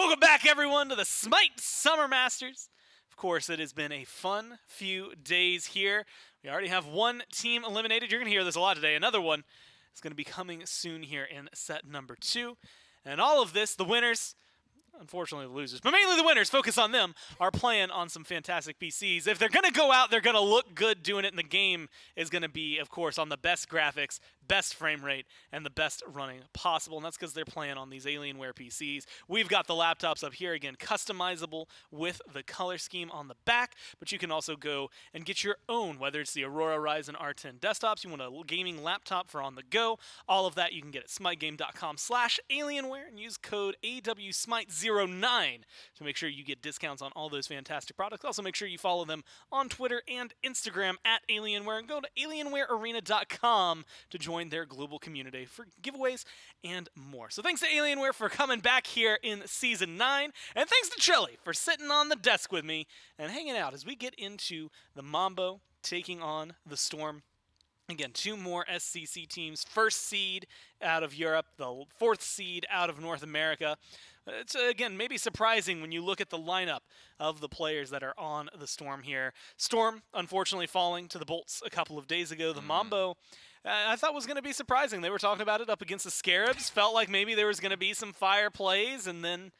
Welcome back, everyone, to the SMITE Summer Masters. Of course, it has been a fun few days here. We already have one team eliminated. You're going to hear this a lot today. Another one is going to be coming soon here in set number 2. And all of this, the winners, unfortunately the losers, but mainly the winners, focus on them, are playing on some fantastic PCs. If they're going to go out, they're going to look good doing it, and the game is going to be, of course, on the best graphics, best frame rate, and the best running possible, and that's because they're playing on these Alienware PCs. We've got the laptops up here, again, customizable with the color scheme on the back, but you can also go and get your own, whether it's the Aurora Ryzen R10 desktops, you want a gaming laptop for on the go, all of that you can get at SMITEGame.com/Alienware and use code AWSMITE09 to make sure you get discounts on all those fantastic products. Also, make sure you follow them on Twitter and Instagram at Alienware, and go to AlienwareArena.com to join their global community for giveaways and more. So thanks to Alienware for coming back here in Season 9, and thanks to Chili for sitting on the desk with me and hanging out as we get into the Mambo taking on the Storm. Again, 2 more SCC teams, first seed out of Europe, the 4th seed out of North America. It's, again, maybe surprising when you look at the lineup of the players that are on the Storm here. Storm, unfortunately, falling to the Bolts a couple of days ago. The Mambo, I thought was going to be surprising. They were talking about it up against the Scarabs. Felt like maybe there was going to be some fire plays, and then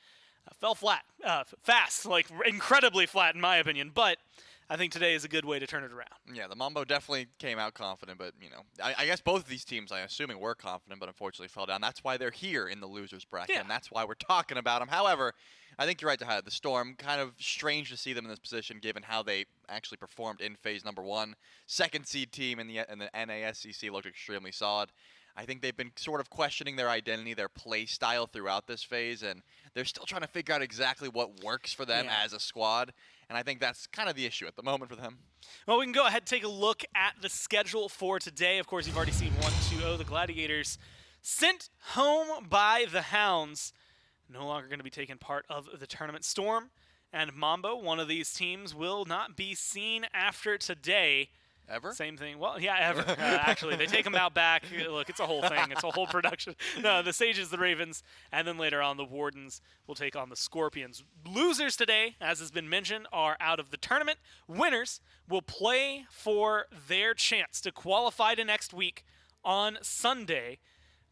fell flat. Fast, like incredibly flat in my opinion. But I think today is a good way to turn it around. Yeah, the Mambo definitely came out confident, but, you know, I guess both of these teams, I'm assuming, were confident, but unfortunately fell down. That's why they're here in the losers bracket, and that's why we're talking about them. However, I think you're right to highlight the Storm. Kind of strange to see them in this position, given how they actually performed in phase number 1. 2nd seed team in the NASCC looked extremely solid. I think they've been sort of questioning their identity, their play style throughout this phase, and they're still trying to figure out exactly what works for them as a squad. And I think that's kind of the issue at the moment for them. Well, we can go ahead and take a look at the schedule for today. Of course, you've already seen 1-2-0. The Gladiators sent home by the Hounds. No longer going to be taking part of the tournament. Storm and Mambo, one of these teams, will not be seen after today. Ever? Same thing. Well, yeah, ever. Actually, they take them out back. Look, it's a whole thing. It's a whole production. No, the Sages, the Ravens, and then later on the Wardens will take on the Scorpions. Losers today, as has been mentioned, are out of the tournament. Winners will play for their chance to qualify to next week on Sunday.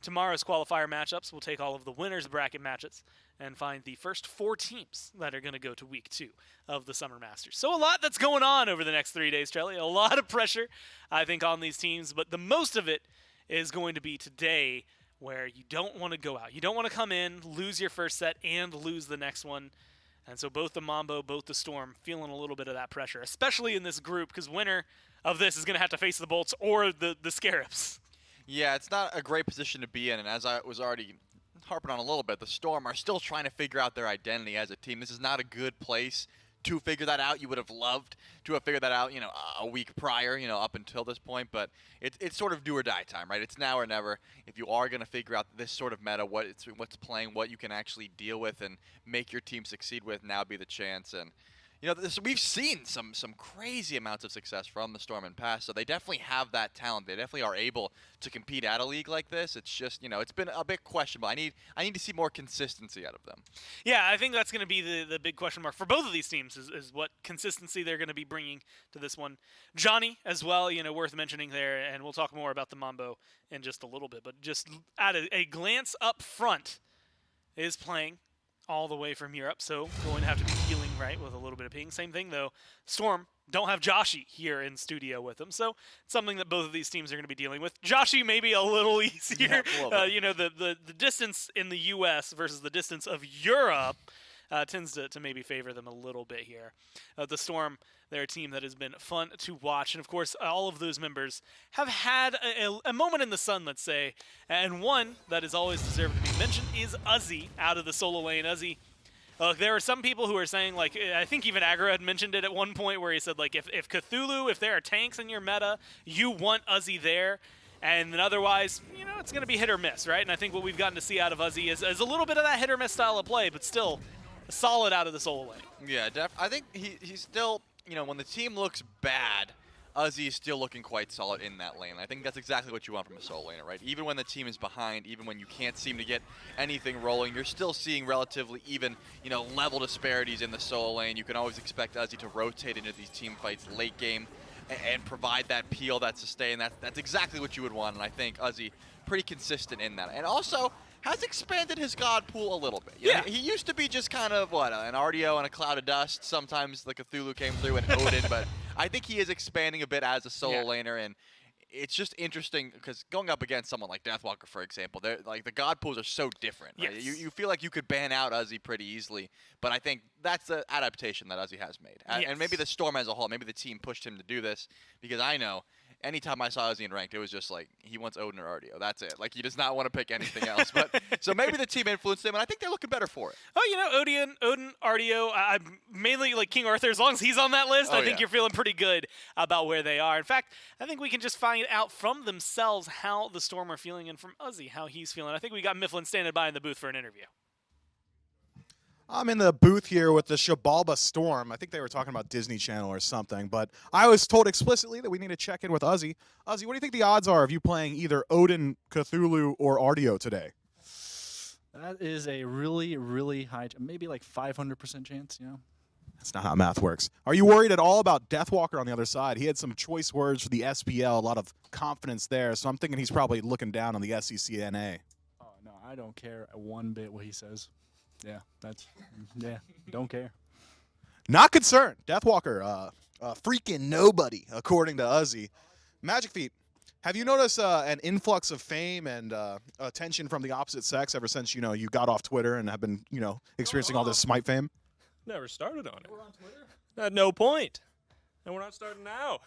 Tomorrow's qualifier matchups will take all of the winners bracket matches and find the first 4 teams that are going to go to week 2 of the Summer Masters. So a lot that's going on over the next 3 days, Charlie. A lot of pressure, I think, on these teams, but the most of it is going to be today, where you don't want to go out. You don't want to come in, lose your first set, and lose the next one. And so both the Mambo, both the Storm, feeling a little bit of that pressure, especially in this group, because winner of this is going to have to face the Bolts or the Scarabs. Yeah, it's not a great position to be in, and as I was already harping on a little bit, the Storm are still trying to figure out their identity as a team. This is not a good place to figure that out. You would have loved to have figured that out, you know, a week prior, you know, up until this point, but it's sort of do or die time, right? It's now or never. If you are going to figure out this sort of meta, what's playing, what you can actually deal with and make your team succeed with, now be the chance. And you know, we've seen some crazy amounts of success from the Storm in past, so they definitely have that talent. They definitely are able to compete at a league like this. It's just, you know, it's been a bit questionable. I need to see more consistency out of them. Yeah, I think that's going to be the big question mark for both of these teams is what consistency they're going to be bringing to this one. Johnny as well, you know, worth mentioning there, and we'll talk more about the Mambo in just a little bit, but just at a glance up front, is playing all the way from Europe, so going to have to be healing, right, with a little bit of ping. Same thing, though. Storm don't have Joshy here in studio with them, so it's something that both of these teams are going to be dealing with. Joshy maybe a little easier. Yeah, you know, the distance in the U.S. versus the distance of Europe tends to maybe favor them a little bit here. The Storm, they're a team that has been fun to watch, and of course, all of those members have had a moment in the sun, let's say, and one that is always deserved to be mentioned is Uzzy out of the solo lane. Uzzy, look, there are some people who are saying, like, I think even Aggro had mentioned it at one point where he said, like, if Cthulhu, if there are tanks in your meta, you want Uzzy there. And then otherwise, you know, it's going to be hit or miss, right? And I think what we've gotten to see out of Uzzy is a little bit of that hit or miss style of play, but still solid out of the solo lane. Yeah, I think he's still, you know, when the team looks bad, Uzzy is still looking quite solid in that lane. I think that's exactly what you want from a solo laner, right? Even when the team is behind, even when you can't seem to get anything rolling, you're still seeing relatively even, level disparities in the solo lane. You can always expect Uzzy to rotate into these team fights late game and provide that peel, that sustain. That's exactly what you would want, and I think Uzzy pretty consistent in that. And also has expanded his god pool a little bit. Yeah. He used to be just kind of, an RDO and a cloud of dust. Sometimes the Cthulhu came through and Odin, but I think he is expanding a bit as a solo laner, and it's just interesting because going up against someone like Deathwalker, for example, they're like the god pools are so different. Right? Yes. You feel like you could ban out Uzzy pretty easily, but I think that's the adaptation that Uzzy has made. Yes. And maybe the Storm as a whole, maybe the team pushed him to do this, because I know anytime I saw Uzzy in ranked, it was just like he wants Odin or RDO. That's it. Like he does not want to pick anything else. But so maybe the team influenced him, and I think they're looking better for it. Oh, Odin, RDO, I'm mainly like King Arthur. As long as he's on that list, I think you're feeling pretty good about where they are. In fact, I think we can just find out from themselves how the Storm are feeling and from Uzzy how he's feeling. I think we got Mifflin standing by in the booth for an interview. I'm in the booth here with the Xibalba Storm. I think they were talking about Disney Channel or something, but I was told explicitly that we need to check in with Uzzy. Uzzy, what do you think the odds are of you playing either Odin, Cthulhu, or RDO today? That is a really, really high, maybe like 500% chance, That's not how math works. Are you worried at all about Deathwalker on the other side? He had some choice words for the SPL, a lot of confidence there, so I'm thinking he's probably looking down on the SCCNA. Oh, no, I don't care one bit what he says. Don't care. Not concerned. Deathwalker, freaking nobody, according to Uzzy. Magicfeet, have you noticed an influx of fame and attention from the opposite sex ever since, you got off Twitter and have been, experiencing all this SMITE fame? Never started on it. We're on Twitter? At no point. And we're not starting now.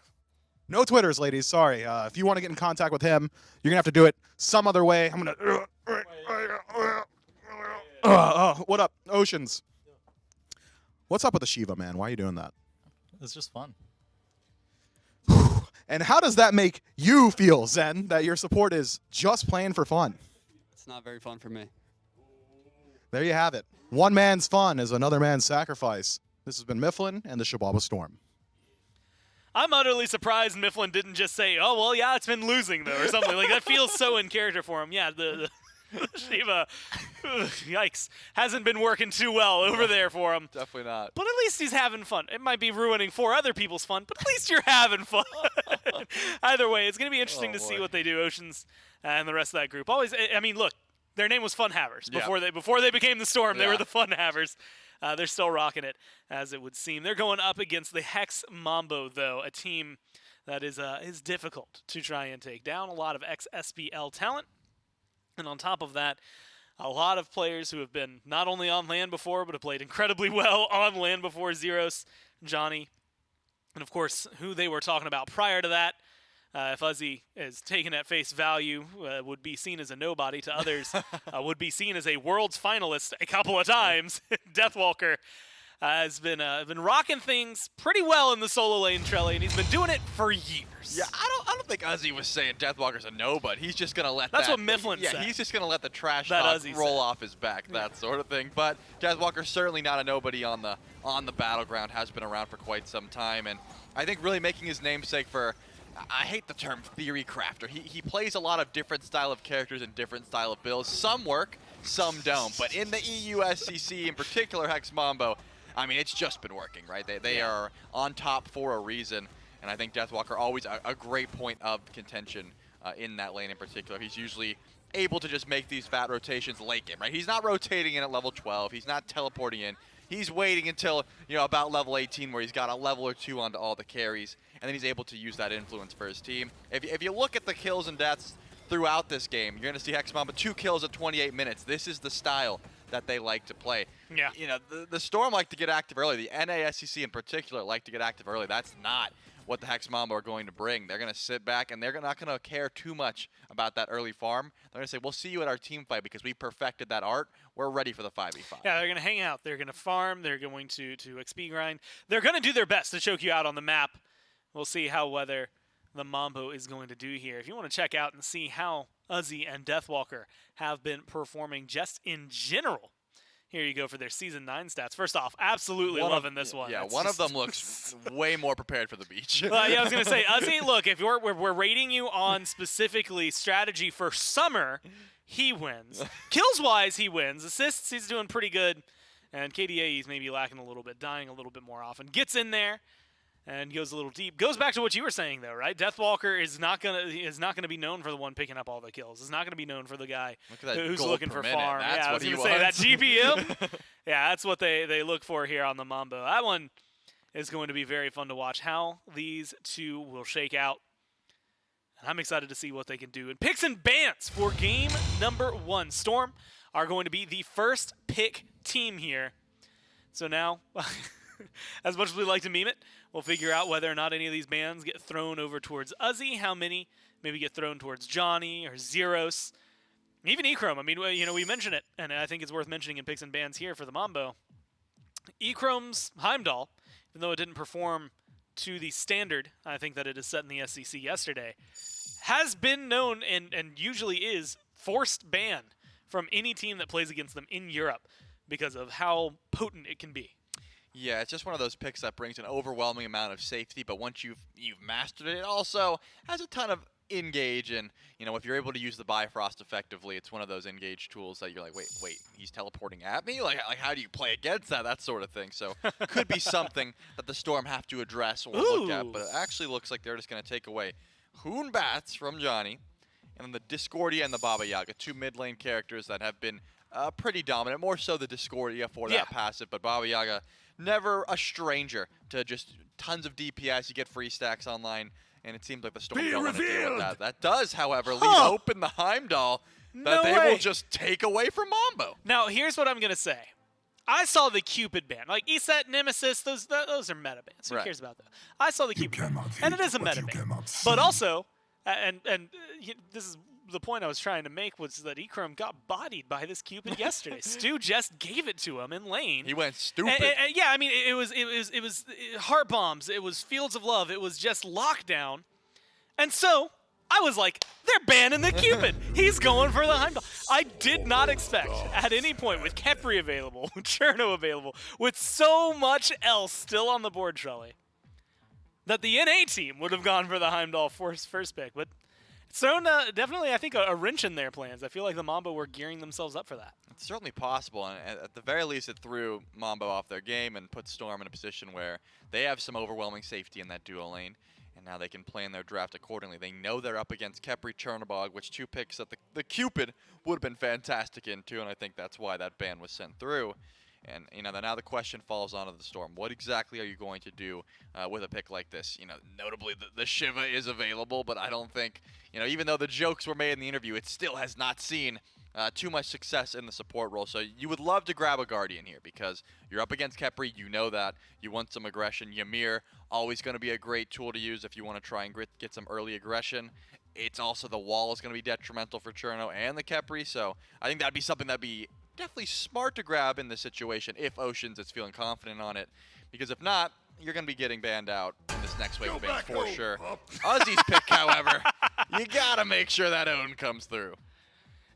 No Twitters, ladies. Sorry. If you want to get in contact with him, you're going to have to do it some other way. I'm going to... what up, Oceans? What's up with the Shiva, man? Why are you doing that? It's just fun. And how does that make you feel, Zen, that your support is just playing for fun? It's not very fun for me. There you have it. One man's fun is another man's sacrifice. This has been Mifflin and the Xibalba Storm. I'm utterly surprised Mifflin didn't just say, oh, well, yeah, it's been losing, though, or something. Like, that feels so in character for him. Yeah, the Shiva, yikes, hasn't been working too well over there for him. Definitely not. But at least he's having fun. It might be ruining 4 other people's fun, but at least you're having fun. Either way, it's going to be interesting to see what they do, Oceans and the rest of that group. Always, I mean, look, their name was Fun Havers before they became the Storm. They were the Fun Havers. They're still rocking it, as it would seem. They're going up against the Hex Mambo, though, a team that is difficult to try and take down. A lot of ex-SPL talent. And on top of that, a lot of players who have been not only on land before, but have played incredibly well on land before. Zyrhoes, Dzoni, and of course, who they were talking about prior to that. If Uzzy is taken at face value, would be seen as a nobody to others, would be seen as a Worlds finalist a couple of times. Deathwalker has been rocking things pretty well in the solo lane, Trelly, and he's been doing it for years. Yeah, I don't think Uzzy was saying Deathwalker's a nobody. He's just gonna let That's what Mifflin said. Yeah, he's just gonna let the trash That talk Uzzy roll said. off his back, that sort of thing. But Deathwalker's certainly not a nobody on the battleground. Has been around for quite some time, and I think really making his namesake for. I hate the term theory crafter. He plays a lot of different style of characters and different style of builds. Some work, some don't. But in the EU SCC, in particular Hex Mambo, I mean, it's just been working, right? They are on top for a reason. And I think Deathwalker always a great point of contention in that lane in particular. He's usually able to just make these fat rotations late game, right? He's not rotating in at level 12. He's not teleporting in. He's waiting until, about level 18 where he's got a level or 2 onto all the carries, and then he's able to use that influence for his team. If you look at the kills and deaths throughout this game, you're going to see Hex Mambo 2 kills at 28 minutes. This is the style that they like to play. Yeah. The Storm like to get active early. The NASCC in particular like to get active early. That's not what the Hex Mambo are going to bring. They're going to sit back, and they're not going to care too much about that early farm. They're going to say, we'll see you at our team fight because we perfected that art. We're ready for the 5v5. Yeah, they're going to hang out. They're going to farm. They're going to XP grind. They're going to do their best to choke you out on the map. We'll see whether the Mambo is going to do here. If you want to check out and see how Uzzy and Deathwalker have been performing just in general Here you go for their Season 9 stats. First off, absolutely loving this one. Yeah, That's one of just- them looks way more prepared for the beach. Yeah, I was going to say, Uzzy, look, if we're rating you on specifically strategy for summer, he wins. Kills-wise, he wins. Assists, he's doing pretty good. And KDA, he's maybe lacking a little bit, dying a little bit more often. Gets in there and goes a little deep. Goes back to what you were saying, though, right? Deathwalker is not gonna be known for the one picking up all the kills. Is not gonna be known for the guy Look at that who's gold looking per for minute. farm. That's Yeah, I what was he gonna say that wants. GPM. Yeah, that's what they look for here on the Mambo. That one is going to be very fun to watch. How these two will shake out. And I'm excited to see what they can do. And picks and bans for game number 1. Storm are going to be the first pick team here. So now, as much as we like to meme it, we'll figure out whether or not any of these bans get thrown over towards Uzzy, how many maybe get thrown towards Johnny or Zyrhoes, even Echrome. I mean, we mentioned it, and I think it's worth mentioning in picks and bans here for the Mambo. Echrome's Heimdallr, even though it didn't perform to the standard, I think that it is set in the SEC yesterday, has been known and usually is forced ban from any team that plays against them in Europe because of how potent it can be. Yeah, it's just one of those picks that brings an overwhelming amount of safety, but once you've mastered it, it also has a ton of engage, and if you're able to use the Bifrost effectively, it's one of those engage tools that you're like, wait, he's teleporting at me? Like how do you play against that sort of thing? So could be something that the Storm have to address or look at, but it actually looks like they're just going to take away Hoon Bats from Johnny, and then the Discordia and the Baba Yaga, 2 mid lane characters that have been pretty dominant, more so the Discordia for that passive, but Baba Yaga, never a stranger to just tons of DPS. You get free stacks online, and it seems like the Storm don't want to deal with that. That does, however, leave open the Heimdallr that they will just take away from Mambo. Now, here's what I'm going to say. I saw the Cupid ban. Like Eset, Nemesis, those are meta bans. Who cares about that? I saw the Cupid ban, and it is a meta ban. But also, and this is the point I was trying to make, was that Echrome got bodied by this Cupid yesterday. Stu just gave it to him in lane. He went stupid. And yeah, I mean, it was heart bombs. It was Fields of Love. It was just lockdown. And so I was like, they're banning the Cupid. He's going for the Heimdallr. I did not expect at any point, with Khepri available, with Cherno available, with so much else still on the board, Shelly, that the NA team would have gone for the Heimdallr first pick. But it's thrown definitely, I think, a wrench in their plans. I feel like the Mambo were gearing themselves up for that. It's certainly possible, and at the very least, it threw Mambo off their game and put Storm in a position where they have some overwhelming safety in that duo lane, and now they can plan their draft accordingly. They know they're up against Khepri, Chernobog, which 2 picks that the Cupid would have been fantastic into, and I think that's why that ban was sent through. And now the question falls onto the Storm. What exactly are you going to do with a pick like this? Notably the Shiva is available, but I don't think, even though the jokes were made in the interview, it still has not seen too much success in the support role. So you would love to grab a Guardian here because you're up against Khepri. You know that. You want some aggression. Ymir, always going to be a great tool to use if you want to try and get some early aggression. It's also the wall is going to be detrimental for Cherno and the Khepri. So I think that'd be something that'd be definitely smart to grab in this situation if Oceans is feeling confident on it. Because if not, you're going to be getting banned out in this next wave of ban for sure. Uzzy's pick, however, you got to make sure that Odin comes through.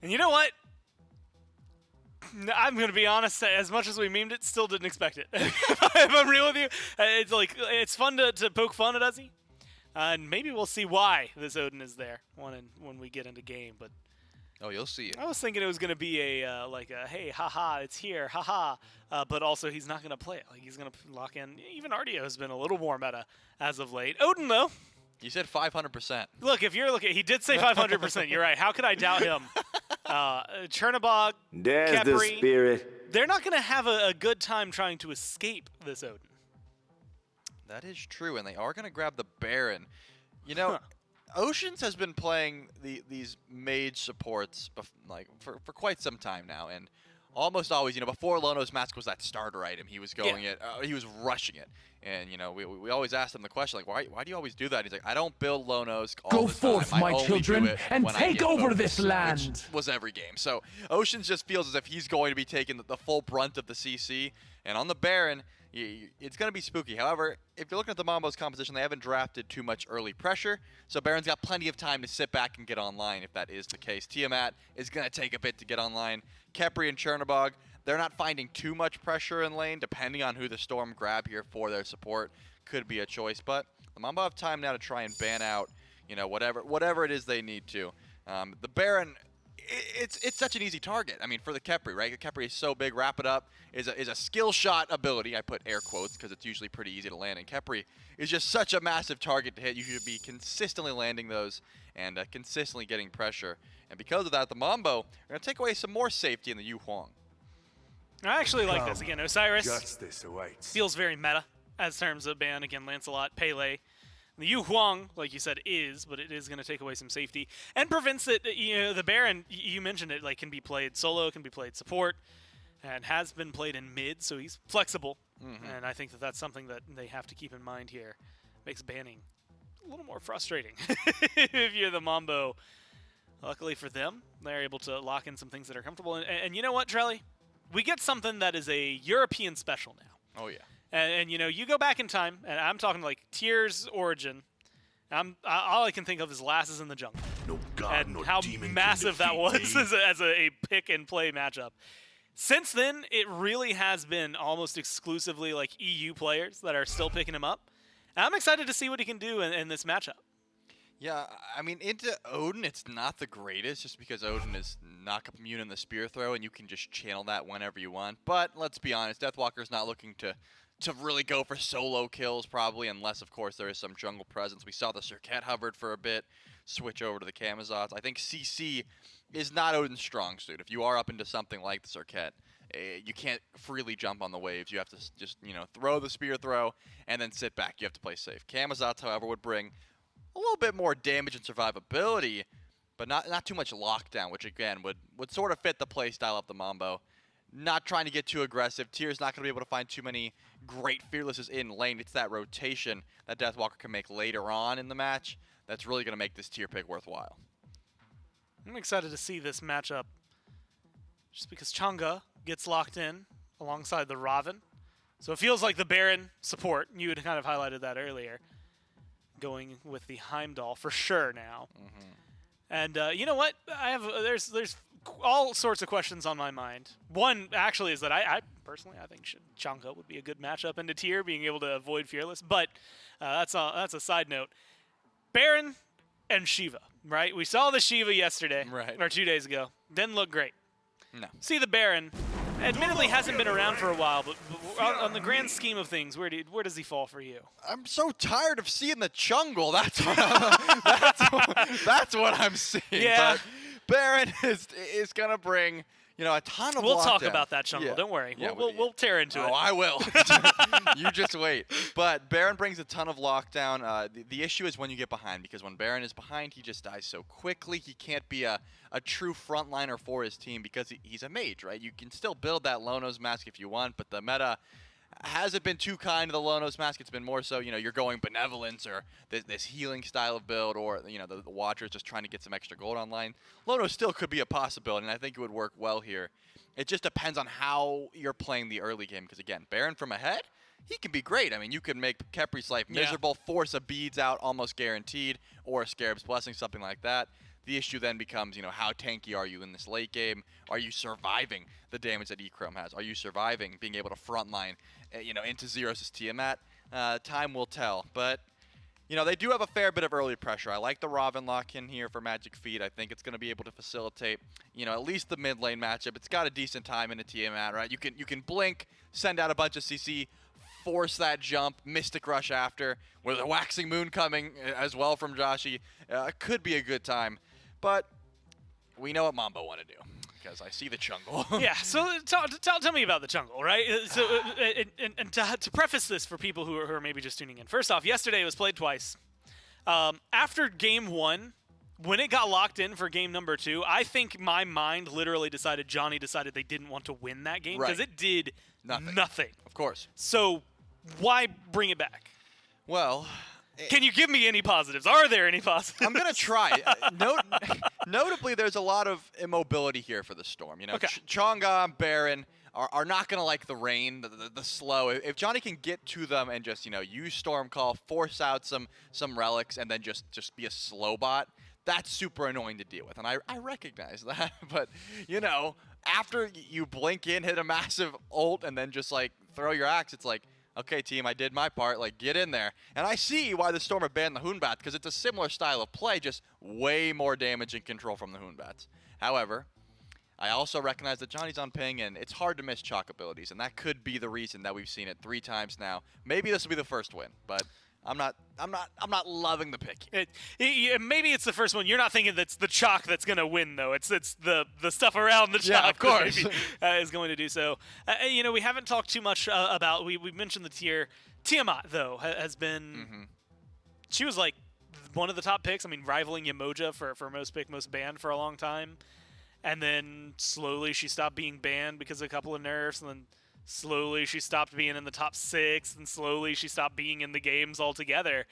And you know what? I'm going to be honest, as much as we memed it, still didn't expect it. If I'm real with you, it's fun to poke fun at Uzzy. And maybe we'll see why this Odin is there when we get into game. But oh, you'll see it. I was thinking it was going to be hey, haha, it's here, haha. But also, he's not going to play it. Like, he's going to lock in. Even Ardio has been a little more meta as of late. Odin, though. You said 500%. Look, if you're looking, he did say 500%. You're right. How could I doubt him? Chernobog, There's Khepri, the spirit. they're not going to have a good time trying to escape this Odin. That is true, and they are going to grab the Baron. Oceans has been playing these mage supports for quite some time now, and almost always, before Lono's Mask was that starter item, he was going he was rushing it. And, we always asked him the question, why do you always do that? He's like, I don't build Lonos all the time. Go forth, my children, and take over this land. Which was every game. So Oceans just feels as if he's going to be taking the full brunt of the CC. And on the Baron, it's going to be spooky. However, if you're looking at the Mambo's composition, they haven't drafted too much early pressure. So Baron's got plenty of time to sit back and get online if that is the case. Tiamat is going to take a bit to get online. Khepri and Chernobog, they're not finding too much pressure in lane, depending on who the Storm grab here for their support. Could be a choice, but the Mambo have time now to try and ban out, you know, whatever it is they need to. The Baron, it's such an easy target. I mean, for the Khepri, right? The Khepri is so big. Wrap it up is a skill shot ability. I put air quotes because it's usually pretty easy to land. And Khepri is just such a massive target to hit. You should be consistently landing those and consistently getting pressure. And because of that, the Mambo are going to take away some more safety in the Yu Huang. I actually like this. Again, Osiris Justice awaits. feels very meta as terms of ban. Again, Lancelot, Pele. The Yu Huang, like you said, but it is going to take away some safety and prevents it. You know, the Baron, you mentioned it, like can be played solo, can be played support, and has been played in mid, so he's flexible. And I think that that's something that they have to keep in mind here. Makes banning a little more frustrating if you're the Mambo. Luckily for them, they're able to lock in some things that are comfortable. And you know what, Trelly? We get something that is a European special now. Oh, yeah. And you know, you go back in time, and I'm talking like Tier's origin. All I can think of is Lasses in the Jungle. No god, And no how demon massive that can was defeat me. as a pick-and-play matchup. Since then, it really has been almost exclusively like EU players that are still picking him up. And I'm excited to see what he can do in this matchup. Yeah, I mean, into Odin, it's not the greatest, just because Odin is knock-up immune in the spear throw, and you can just channel that whenever you want. But let's be honest, Deathwalker's not looking to really go for solo kills, probably, unless, of course, there is some jungle presence. We saw the Serket hovered for a bit, switch over to the Camazots. I think CC is not Odin's strong suit. If you are up into something like the Serket, you can't freely jump on the waves. You have to just, you know, throw the spear throw and then sit back. You have to play safe. Camazots, however, would bring a little bit more damage and survivability, but not too much lockdown, which, again, would sort of fit the play style of the Mambo. Not trying to get too aggressive. Tier's not going to be able to find too many great fearlesses in lane. It's that rotation that Deathwalker can make later on in the match that's really going to make this Tier pick worthwhile. I'm excited to see this matchup just because Chang'e gets locked in alongside the Raven. So it feels like the Baron support. You had kind of highlighted that earlier. Going with the Heimdallr for sure now. And you know what? There's all sorts of questions on my mind. One actually is that I personally think Chang'e would be a good matchup into Tier, being able to avoid Fearless. But that's a side note. Baron and Shiva, right? We saw the Shiva yesterday, Right. or 2 days ago. Didn't look great. No. See the Baron. Admittedly, hasn't been around for a while, but on the grand scheme of things, where does he fall for you? I'm so tired of seeing the Chungle. That's what I'm seeing. Yeah. But Baron is going to bring, you know, a ton of We'll talk lockdown. about that Chungle. Yeah. Don't worry. Yeah, We'll tear into Oh, it. I will. You just wait. But Baron brings a ton of lockdown. The issue is when you get behind, because when Baron is behind, he just dies so quickly. He can't be a true frontliner for his team because he's a mage, right? You can still build that Lonos mask if you want, but the meta hasn't been too kind to the Lonos mask. It's been more so, you know, you're going Benevolence or this healing style of build, or, you know, the Watcher's just trying to get some extra gold online. Lonos still could be a possibility, and I think it would work well here. It just depends on how you're playing the early game, because, again, Baron from ahead, he can be great. I mean, you can make Khepri's life miserable, force a beads out almost guaranteed, or a Scarab's Blessing, something like that. The issue then becomes, you know, how tanky are you in this late game? Are you surviving the damage that Echrome has? Are you surviving being able to frontline, you know, into Zyrhoes' Tiamat? Time will tell. But, you know, they do have a fair bit of early pressure. I like the Raven lock-in here for Magicfeet. I think it's going to be able to facilitate, you know, at least the mid lane matchup. It's got a decent time into Tiamat, right? You can blink, send out a bunch of CC, force that jump, Mystic Rush after, with a Waxing Moon coming as well from Joshy. It could be a good time. But we know what Mambo want to do, because I see the Chungle. Yeah, so tell me about the Chungle, right? So, and to preface this for people who are maybe just tuning in, first off, yesterday it was played twice. After game one, when it got locked in for game number 2, I think my mind literally Johnny decided they didn't want to win that game, because it did nothing. Of course. So why bring it back? Well, can you give me any positives? Are there any positives? I'm gonna try. Notably, there's a lot of immobility here for the Storm. You know, Chang'e and Baron are not gonna like the rain, the slow. If Johnny can get to them and just, you know, use Storm Call, force out some relics, and then just be a slow bot, that's super annoying to deal with, and I recognize that. But, you know, after you blink in, hit a massive ult, and then just like throw your axe, it's like, okay, team, I did my part. Like, get in there. And I see why the Storm have banned the Hoonbat, because it's a similar style of play, just way more damage and control from the Hoonbats. However, I also recognize that Johnny's on ping, and it's hard to miss Chaac abilities, and that could be the reason that we've seen it 3 times now. Maybe this will be the first win, but I'm not loving the pick. Maybe it's the first one. You're not thinking that's the Chaac that's going to win, though. It's the stuff around the Chaac Yeah, of course. that maybe, is going to do so. You know, we haven't talked too much about. We mentioned the tier. Tiamat, though, has been. She was like one of the top picks. I mean, rivaling Yemoja for most pick, most banned for a long time. And then slowly she stopped being banned because of a couple of nerfs, and then slowly she stopped being in the top 6, and slowly she stopped being in the games altogether.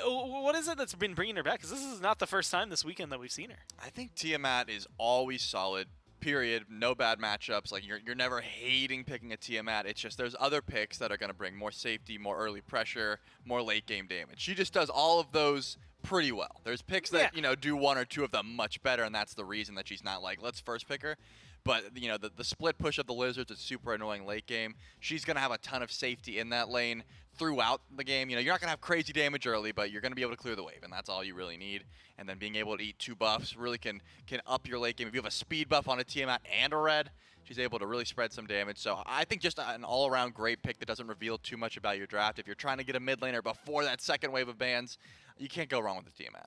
What is it that's been bringing her back? Because this is not the first time this weekend that we've seen her. I think Tiamat is always solid, period. No bad matchups. Like, you're never hating picking a Tiamat. It's just there's other picks that are going to bring more safety, more early pressure, more late game damage. She just does all of those pretty well. There's picks that, you know, do 1 or 2 of them much better, and that's the reason that she's not like, let's first pick her. But, you know, the split push of the Lizards is super annoying late game. She's going to have a ton of safety in that lane throughout the game. You know, you're not going to have crazy damage early, but you're going to be able to clear the wave, and that's all you really need. And then being able to eat 2 buffs really can up your late game. If you have a speed buff on a Tiamat and a red, she's able to really spread some damage. So I think just an all-around great pick that doesn't reveal too much about your draft. If you're trying to get a mid laner before that second wave of bans, you can't go wrong with the Tiamat.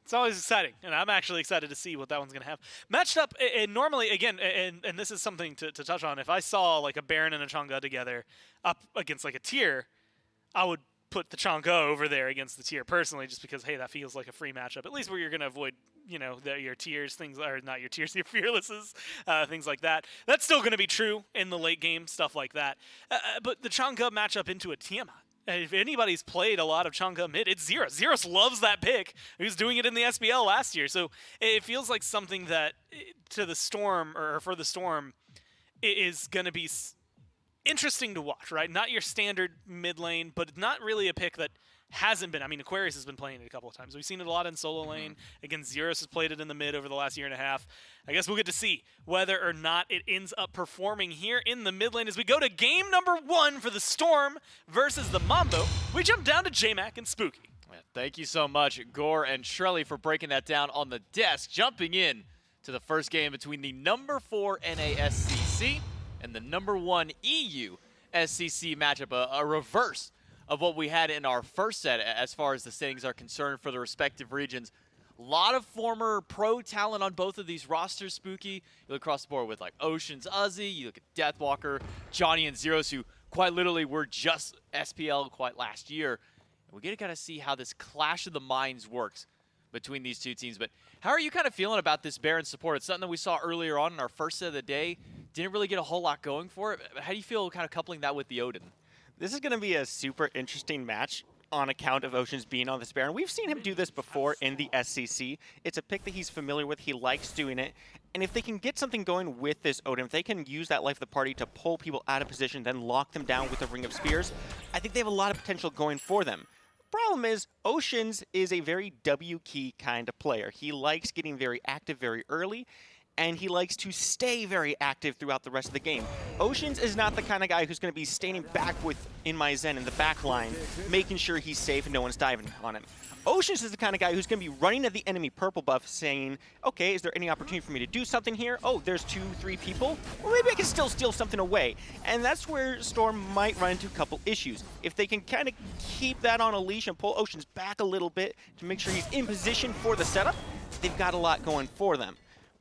It's always exciting, and I'm actually excited to see what that one's going to have. Matched up, and normally, again, and this is something to touch on, if I saw like a Baron and a Chang'e together up against like a tier, I would put the Chang'e over there against the tier personally, just because, hey, that feels like a free matchup, at least where you're going to avoid, you know, your tiers, things, or not your tiers, your fearlesses, things like that. That's still going to be true in the late game, stuff like that. But the Chang'e matchup into a Tiamat. If anybody's played a lot of Chang'e mid, it's Zyrhoes. Zyrhoes loves that pick. He was doing it in the SPL last year. So it feels like something that, to the Storm, or for the Storm, is going to be interesting to watch, right? Not your standard mid lane, but not really a pick that hasn't been. I mean, Aquarius has been playing it a couple of times. We've seen it a lot in solo lane. Again, Zyrhoes has played it in the mid over the last year and a half. I guess we'll get to see whether or not it ends up performing here in the mid lane as we go to game number 1 for the Storm versus the Mambo. We jump down to J-Mac and Spooky. Yeah, thank you so much, Gore and Shrelly, for breaking that down on the desk. Jumping in to the first game between the number 4 NASCC and the number 1 EU SCC matchup, a reverse of what we had in our first set as far as the standings are concerned for the respective regions. A lot of former pro talent on both of these rosters, Spooky. You look across the board with like Ocean's Uzzy, you look at Deathwalker, Johnny, and Zyrhoes, who quite literally were just SPL quite last year. And we get to kind of see how this clash of the minds works between these two teams. But how are you kind of feeling about this Baron support? It's something that we saw earlier on in our first set of the day. Didn't really get a whole lot going for it. How do you feel kind of coupling that with the Odin? This is going to be a super interesting match on account of Ocean's being on this Baron. We've seen him do this before in the SCC. It's a pick that he's familiar with. He likes doing it. And if they can get something going with this Odin, if they can use that Life of the Party to pull people out of position, then lock them down with a Ring of Spears, I think they have a lot of potential going for them. Problem is, Ocean's is a very W-key kind of player. He likes getting very active very early, and he likes to stay very active throughout the rest of the game. Oceans is not the kind of guy who's going to be standing back with InMyZen in the back line, making sure he's safe and no one's diving on him. Oceans is the kind of guy who's going to be running at the enemy purple buff saying, okay, is there any opportunity for me to do something here? Oh, there's 2, 3 people? Well, maybe I can still steal something away. And that's where Storm might run into a couple issues. If they can kind of keep that on a leash and pull Oceans back a little bit to make sure he's in position for the setup, they've got a lot going for them.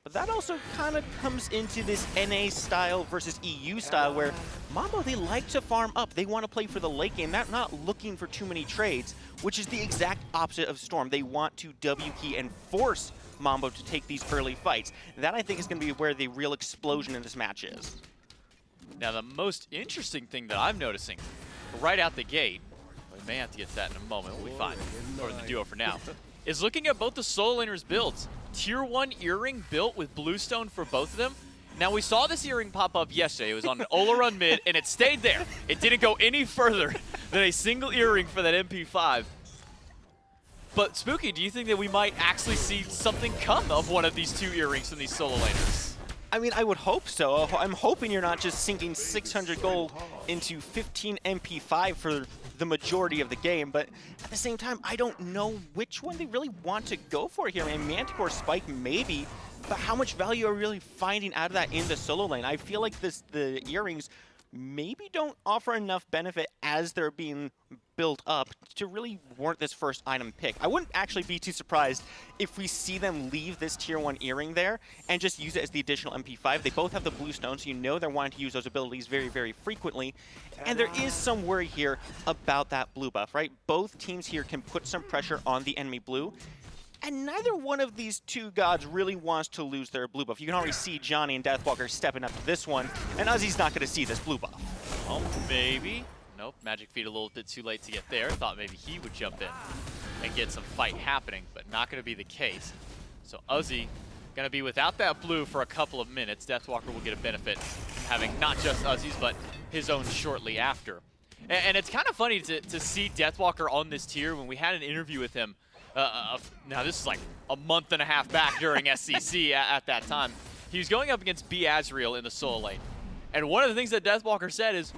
But that also kind of comes into this NA style versus EU style where Mambo, they like to farm up. They want to play for the late game. They're not looking for too many trades, which is the exact opposite of Storm. They want to W-key and force Mambo to take these early fights. That, I think, is going to be where the real explosion in this match is. Now, the most interesting thing that I'm noticing right out the gate, we may have to get to that in a moment, we'll be fine, or the duo for now, is looking at both the solo laners' builds. Tier 1 earring built with bluestone for both of them. Now, we saw this earring pop up yesterday. It was on an Ola run mid, and it stayed there. It didn't go any further than a single earring for that MP5. But, Spooky, do you think that we might actually see something come of one of these 2 earrings from these solo laners? I mean, I would hope so. I'm hoping you're not just sinking 600 gold into 15 MP5 for the majority of the game, but at the same time, I don't know which one they really want to go for here. I mean, Manticore Spike maybe, but how much value are we really finding out of that in the solo lane? I feel like the earrings maybe don't offer enough benefit as they're being built up to really warrant this first item pick. I wouldn't actually be too surprised if we see them leave this tier 1 earring there and just use it as the additional MP5. They both have the blue stone, so you know they're wanting to use those abilities very, very frequently. And there is some worry here about that blue buff, right? Both teams here can put some pressure on the enemy blue, and neither one of these two gods really wants to lose their blue buff. You can already see Johnny and Deathwalker stepping up to this one, and Uzzy's not going to see this blue buff. Oh, maybe. Nope, Magicfeet a little bit too late to get there. Thought maybe he would jump in and get some fight happening, but not going to be the case. So Uzzy going to be without that blue for a couple of minutes. Deathwalker will get a benefit from having not just Uzzy's, but his own shortly after. And it's kind of funny to see Deathwalker on this tier. When we had an interview with him, now this is like a month and a half back during SCC at that time. He was going up against B. Azrael in the solo lane. And one of the things that Deathwalker said is,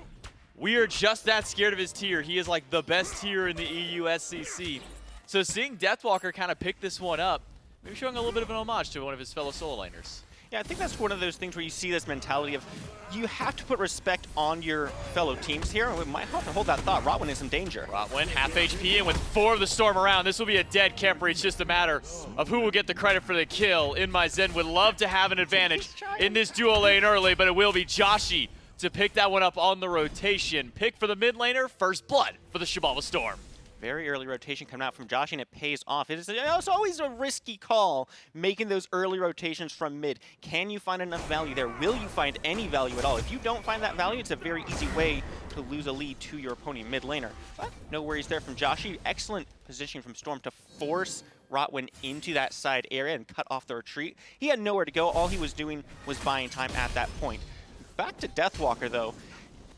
we are just that scared of his tier. He is like the best tier in the EU SCC. So seeing Deathwalker kind of pick this one up, maybe showing a little bit of an homage to one of his fellow solo laners. Yeah, I think that's one of those things where you see this mentality of you have to put respect on your fellow teams here. And we might have to hold that thought. Rottwen is in danger. Rottwen, half HP, and with 4 of the Storm around, this will be a dead Khepri. It's just a matter of who will get the credit for the kill. InMyZen would love to have an advantage in this duo lane early, but it will be Joshy to pick that one up on the rotation. Pick for the mid laner, first blood for the Xibalba Storm. Very early rotation coming out from Joshy, and it pays off. It's always a risky call making those early rotations from mid. Can you find enough value there? Will you find any value at all? If you don't find that value, it's a very easy way to lose a lead to your opponent mid laner. But no worries there from Joshy. Excellent positioning from Storm to force Rottwen into that side area and cut off the retreat. He had nowhere to go. All he was doing was buying time at that point. Back to Deathwalker, though.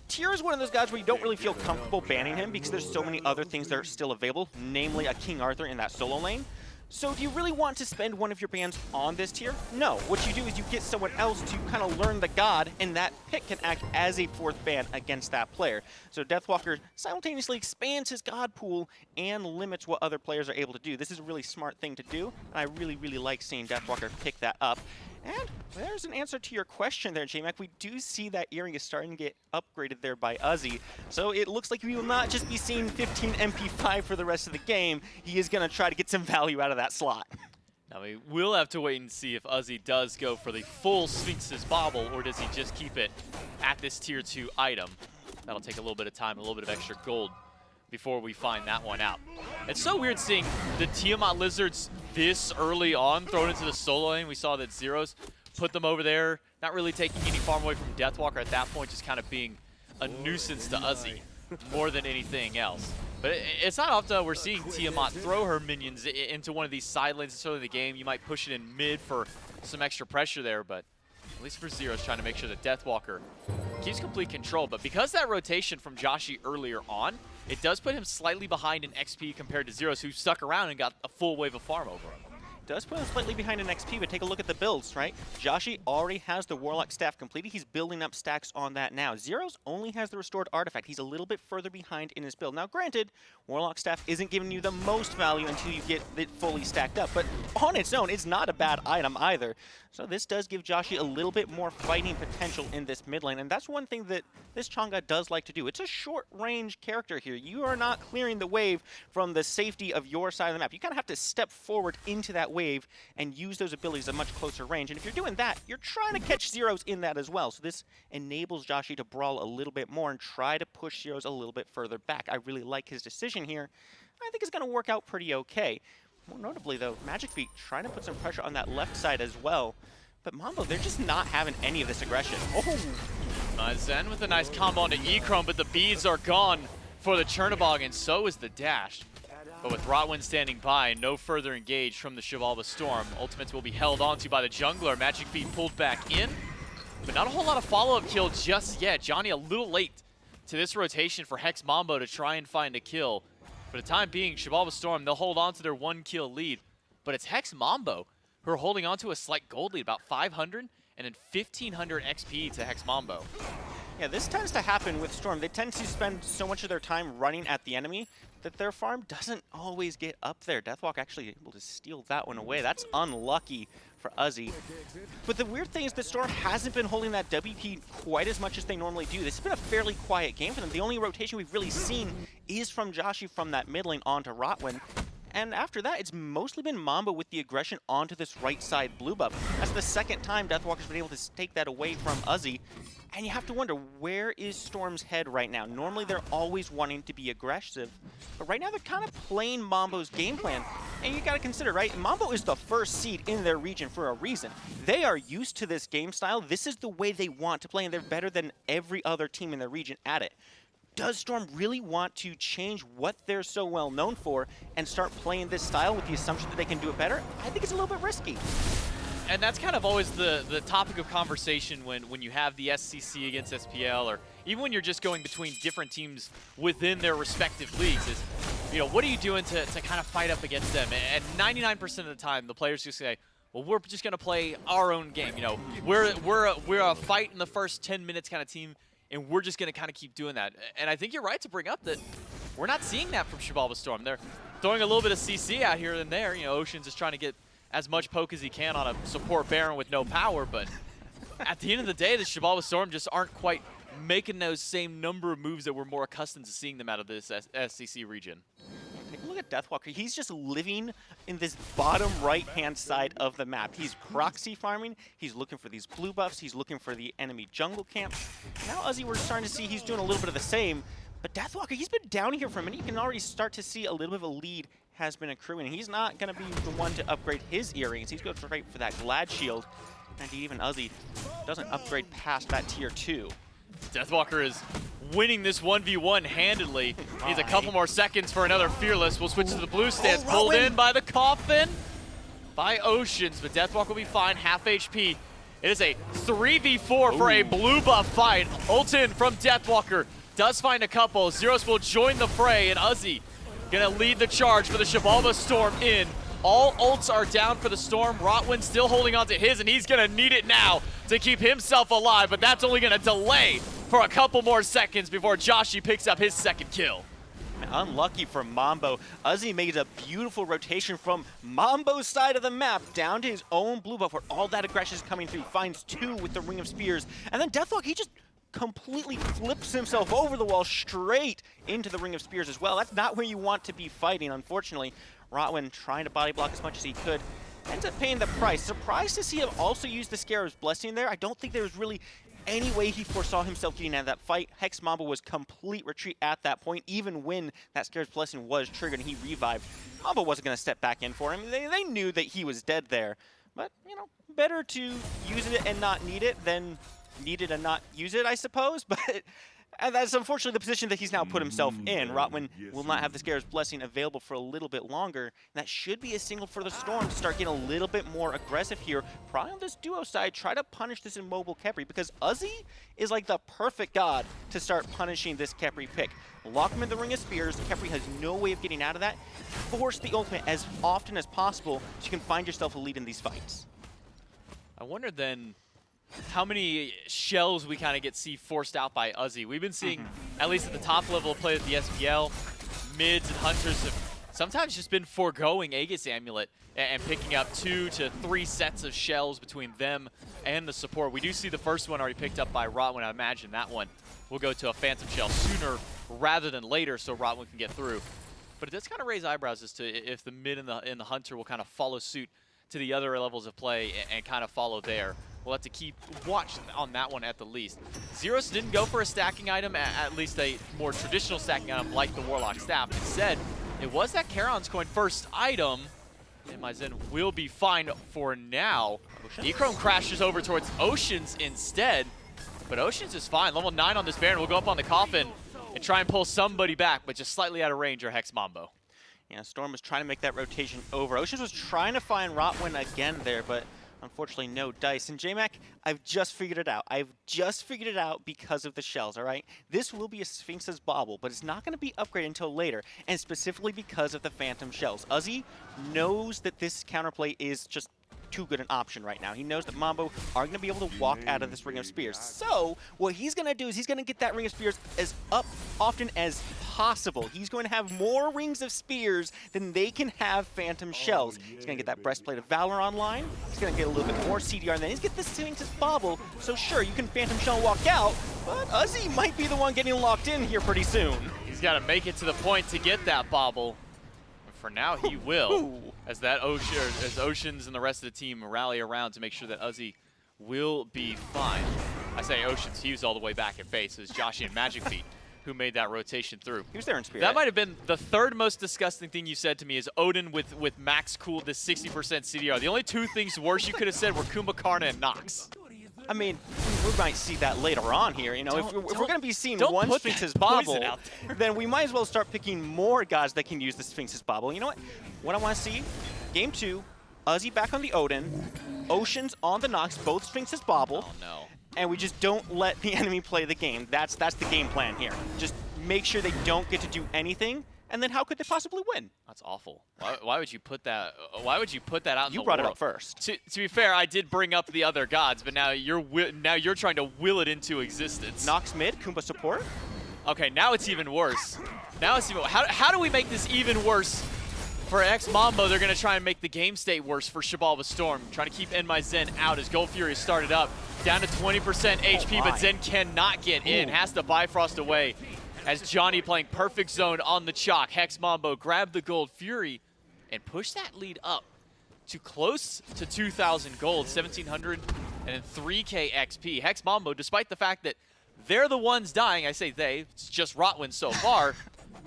Tyr is one of those guys where you don't really feel comfortable banning him because there's so many other things that are still available, namely a King Arthur in that solo lane. So do you really want to spend one of your bans on this tier? No. What you do is you get someone else to kind of learn the god, and that pick can act as a 4th ban against that player. So Deathwalker simultaneously expands his god pool and limits what other players are able to do. This is a really smart thing to do, and I really, really like seeing Deathwalker pick that up. And there's an answer to your question there, J-Mac. We do see that earring is starting to get upgraded there by Uzzy. So it looks like we will not just be seeing 15 MP5 for the rest of the game. He is going to try to get some value out of that slot. Now we will have to wait and see if Uzzy does go for the full Sphinx's Bauble, or does he just keep it at this tier 2 item. That'll take a little bit of time, a little bit of extra gold before we find that one out. It's so weird seeing the Tiamat Lizards this early on thrown into the solo lane. We saw that Zyrhoes put them over there, not really taking any farm away from Deathwalker at that point, just kind of being a nuisance to Uzzy more than anything else. But it's not often that we're seeing Tiamat throw her minions into one of these side lanes at the start of the game. You might push it in mid for some extra pressure there, but at least for Zyrhoes, trying to make sure that Deathwalker keeps complete control. But because that rotation from Joshy earlier on, it does put him slightly behind in XP compared to Zyrhoes, who stuck around and got a full wave of farm over him. Does put him slightly behind in XP, but take a look at the builds, right? Joshy already has the Warlock Staff completed. He's building up stacks on that now. Zyrhoes only has the Restored Artifact. He's a little bit further behind in his build. Now, granted, Warlock Staff isn't giving you the most value until you get it fully stacked up, but on its own, it's not a bad item either. So this does give Joshy a little bit more fighting potential in this mid lane, and that's one thing that this Chang'e does like to do. It's a short-range character here. You are not clearing the wave from the safety of your side of the map. You kind of have to step forward into that wave and use those abilities at a much closer range. And if you're doing that, you're trying to catch Zyrhoes in that as well. So this enables Joshy to brawl a little bit more and try to push Zyrhoes a little bit further back. I really like his decision here. I think it's going to work out pretty okay. More notably, though, Magicfeet trying to put some pressure on that left side as well. But Mambo, they're just not having any of this aggression. Oh! InMyZen with a nice combo onto Echrome, but the beads are gone for the Chernobog, and so is the dash. But with Rottwen standing by, no further engage from the Xibalba Storm. Ultimates will be held onto by the jungler. Magicfeet pulled back in, but not a whole lot of follow-up kill just yet. Johnny a little late to this rotation for Hex Mambo to try and find a kill. For the time being, Xibalba Storm, they'll hold on to their 1-kill lead. But it's Hex Mambo who are holding on to a slight gold lead, about 500 and then 1,500 XP to Hex Mambo. Yeah, this tends to happen with Storm. They tend to spend so much of their time running at the enemy that their farm doesn't always get up there. Deathwalker actually able to steal that one away. That's unlucky for Uzzy. But the weird thing is that Storm hasn't been holding that WP quite as much as they normally do. This has been a fairly quiet game for them. The only rotation we've really seen is from Joshy from that mid lane onto Rottwen. And after that, it's mostly been Mambo with the aggression onto this right side blue buff. That's the second time Deathwalker's been able to take that away from Uzzy. And you have to wonder, where is Storm's head right now? Normally, they're always wanting to be aggressive. But right now, they're kind of playing Mambo's game plan. And you got to consider, right? Mambo is the first seed in their region for a reason. They are used to this game style. This is the way they want to play, and they're better than every other team in their region at it. Does Storm really want to change what they're so well known for and start playing this style with the assumption that they can do it better? I think it's a little bit risky. And that's kind of always the topic of conversation when you have the SCC against SPL, or even when you're just going between different teams within their respective leagues is, you know, what are you doing to kind of fight up against them? And 99% of the time, the players just say, well, we're just going to play our own game. You know, we're a fight in the first 10 minutes kind of team, and we're just going to kind of keep doing that. And I think you're right to bring up that we're not seeing that from Xibalba Storm. They're throwing a little bit of CC out here and there. You know, Ocean's is trying to get as much poke as he can on a support Baron with no power, but at the end of the day, the Xibalba Storm just aren't quite making those same number of moves that we're more accustomed to seeing them out of this SCC region. Take a look at Deathwalker. He's just living in this bottom right-hand side of the map. He's proxy farming. He's looking for these blue buffs. He's looking for the enemy jungle camp. Now Uzzy, we're starting to see he's doing a little bit of the same. But Deathwalker, he's been down here for a minute. You can already start to see a little bit of a lead has been accruing. He's not going to be the one to upgrade his earrings. He's going straight for that Glad Shield. And even Uzzy doesn't upgrade past that tier 2. Deathwalker is winning this 1v1 handedly. Needs a couple more seconds for another Fearless. We'll switch to the blue stance. Pulled in by the Coffin by Oceans, but Deathwalker will be fine, half HP. It is a 3v4 for a blue buff fight. Ult in from Deathwalker. Does find a couple. Zyrhoes will join the fray, and Uzzy gonna lead the charge for the Xibalba Storm in. All ults are down for the Storm. Rottwen still holding on to his, and he's gonna need it now to keep himself alive, but that's only gonna delay for a couple more seconds before Joshy picks up his second kill. Unlucky for Mambo. Uzzy made a beautiful rotation from Mambo's side of the map down to his own blue buff where all that aggression is coming through. Finds 2 with the Ring of Spears. And then Deathwalker, he just completely flips himself over the wall straight into the Ring of Spears as well. That's not where you want to be fighting, unfortunately. Rottwen trying to body block as much as he could. Ends up paying the price. Surprised to see him also use the Scarab's Blessing there. I don't think there was really any way he foresaw himself getting out of that fight. Hex Mambo was complete retreat at that point, even when that Scarab's Blessing was triggered and he revived. Mambo wasn't going to step back in for him. They knew that he was dead there. But, you know, better to use it and not need it than need it and not use it, I suppose. But and that's unfortunately the position that he's now put himself in. Rottwen will not have the Scarab's Blessing available for a little bit longer. And that should be a signal for the Storm to start getting a little bit more aggressive here. Probably on this duo side, try to punish this immobile Khepri, because Uzzy is like the perfect god to start punishing this Khepri pick. Lock him in the Ring of Spears. Khepri has no way of getting out of that. Force the ultimate as often as possible so you can find yourself a lead in these fights. I wonder then how many shells we kind of see forced out by Uzzy. We've been seeing, at least at the top level of play of the SPL, mids and hunters have sometimes just been foregoing Aegis Amulet and picking up 2 to 3 sets of shells between them and the support. We do see the first one already picked up by Rottwen. I imagine that one will go to a Phantom Shell sooner rather than later so Rottwen can get through. But it does kind of raise eyebrows as to if the mid and the hunter will kind of follow suit to the other levels of play and kind of follow there. We'll have to keep watch on that one at the least. Zyrhoes didn't go for a stacking item, at least a more traditional stacking item like the Warlock Staff. Instead, it was that Charon's Coin first item. InMyZen will be fine for now. Echrome crashes over towards Oceans instead, but Oceans is fine. Level 9 on this Baron will go up on the Coffin and try and pull somebody back, but just slightly out of range or Hex Mambo. Yeah, Storm was trying to make that rotation over. Oceans was trying to find Rottwen again there, but unfortunately no dice. And JMac, I've just figured it out. I've just figured it out because of the shells, all right? This will be a Sphinx's Bauble, but it's not going to be upgraded until later, and specifically because of the Phantom Shells. Uzzy knows that this counterplay is just too good an option right now. He knows that Mambo are going to be able to walk out of this Ring of Spears. So what he's going to do is he's going to get that Ring of Spears as up often as possible. He's going to have more Rings of Spears than they can have Phantom Shells. He's going to get that Breastplate of Valor online. He's going to get a little bit more CDR, and then he's going to get the Sphinx's Bauble. So sure, you can Phantom Shell and walk out, but Uzzy might be the one getting locked in here pretty soon. He's got to make it to the point to get that bauble. And for now, he will, as Oceans and the rest of the team rally around to make sure that Uzzy will be fine. I say Oceans, he was all the way back at base. It was Joshy and Magicfeet who made that rotation through. He was there in spirit. That might have been the third most disgusting thing you said to me is Odin with max cooled this 60% CDR. The only two things worse you could have said were Kumbhakarna and Nox. I mean, we might see that later on here. You know, if we're going to be seeing don't one put Sphinx's that poison Bauble, out there. then we might as well start picking more gods that can use the Sphinx's Bauble. You know what? What I want to see, Game 2, Uzzy back on the Odin, Oceans on the Nox, both Sphinx's Bauble. Oh, no. And we just don't let the enemy play the game. That's the game plan here. Just make sure they don't get to do anything, and then how could they possibly win? That's awful. Why would you put that? Why would you put that out in the You brought it world? up first. To be fair, I did bring up the other gods, but now you're trying to will it into existence. Nox mid, Kumba support. Okay, now it's even worse. Now it's even. How do we make this even worse? For Hex Mambo, they're going to try and make the game state worse for Xibalba Storm. Trying to keep InMyZen out as Gold Fury started up. Down to 20% HP, but Zen cannot get in. Has to Bifrost away as Johnny playing perfect zone on the Chaac. Hex Mambo grabbed the Gold Fury and pushed that lead up to close to 2,000 gold, 1,700 and then 3K XP. Hex Mambo, despite the fact that they're the ones dying, I say they, it's just Rottwen so far,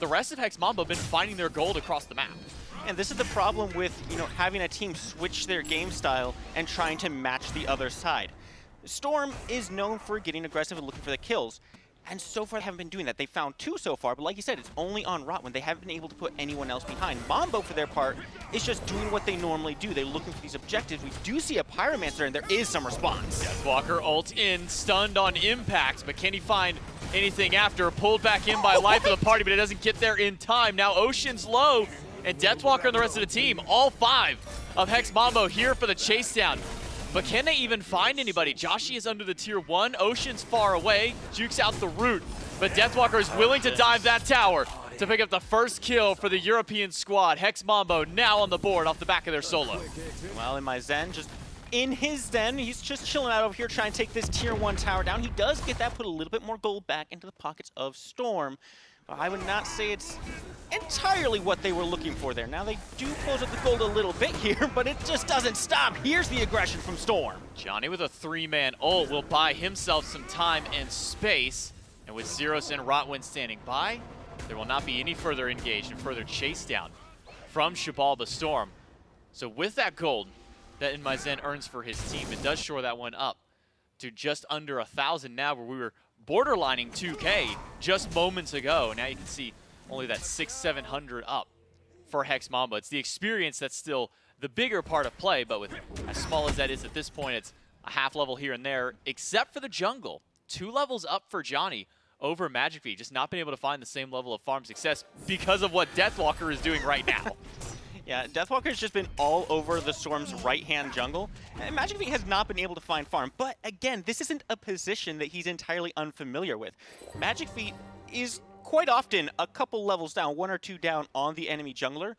the rest of Hex Mambo have been finding their gold across the map. And this is the problem with, you know, having a team switch their game style and trying to match the other side. Storm is known for getting aggressive and looking for the kills, and so far they haven't been doing that. They found 2 so far, but like you said, it's only on Rottwen. They haven't been able to put anyone else behind. Mambo, for their part, is just doing what they normally do. They're looking for these objectives. We do see a Pyromancer, and there is some response. Deathwalker ult in, stunned on impact, but can he find anything after? Pulled back in by Life of the Party, but it doesn't get there in time. Now Ocean's low, and Deathwalker and the rest of the team, all 5 of Hex Mambo here for the chase down. But can they even find anybody? Joshy is under the tier 1, Ocean's far away, jukes out the root, but Deathwalker is willing to dive that tower to pick up the first kill for the European squad. Hex Mambo now on the board off the back of their solo. Well, InMyZen just in his Zen, he's just chilling out over here trying to take this tier 1 tower down. He does get that, put a little bit more gold back into the pockets of Storm. But I would not say it's entirely what they were looking for there. Now they do close up the gold a little bit here, but it just doesn't stop. Here's the aggression from Storm. Johnny with a 3-man ult will buy himself some time and space. And with Zyrhoes and Rottwen standing by, there will not be any further engage and further chase down from Xibalba Storm. So with that gold that InMyZen earns for his team, it does shore that one up to just under 1,000 now, where we were borderlining 2K just moments ago. Now you can see only that 600-700 up for Hex Mambo. It's the experience that's still the bigger part of play, but with as small as that is at this point, it's a half level here and there, except for the jungle. 2 levels up for Johnny over Magicfeet, just not been able to find the same level of farm success because of what Deathwalker is doing right now. Yeah, Deathwalker's just been all over the Storm's right-hand jungle, and Magicfeet has not been able to find farm. But again, this isn't a position that he's entirely unfamiliar with. Magicfeet is quite often a couple levels down, 1 or 2 down on the enemy jungler,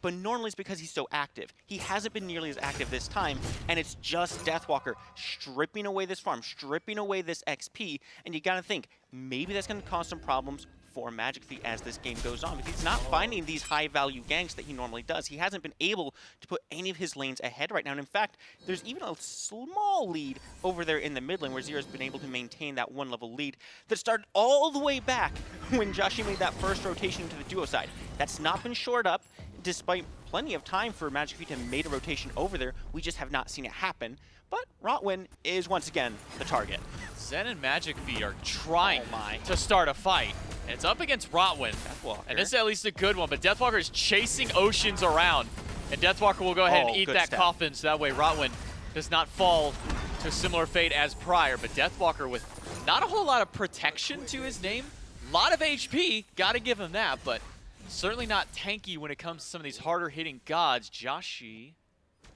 but normally it's because he's so active. He hasn't been nearly as active this time, and it's just Deathwalker stripping away this farm, stripping away this XP, and you gotta think, maybe that's gonna cause some problems for Magicfeet as this game goes on, because he's not finding these high-value ganks that he normally does. He hasn't been able to put any of his lanes ahead right now, and in fact, there's even a small lead over there in the mid lane where Zyrhoes has been able to maintain that 1-level lead that started all the way back when Joshy made that first rotation into the duo side. That's not been shored up, despite plenty of time for Magicfeet to have made a rotation over there. We just have not seen it happen. But Rottwen is once again the target. Zen and Magicfeet are trying to start a fight. And it's up against Rottwen. Deathwalker. And this is at least a good one, but Deathwalker is chasing Oceans around. And Deathwalker will go ahead and eat that coffin, so that way Rottwen does not fall to a similar fate as prior. But Deathwalker with not a whole lot of protection to his name. A lot of HP, gotta give him that, but certainly not tanky when it comes to some of these harder hitting gods. Joshy,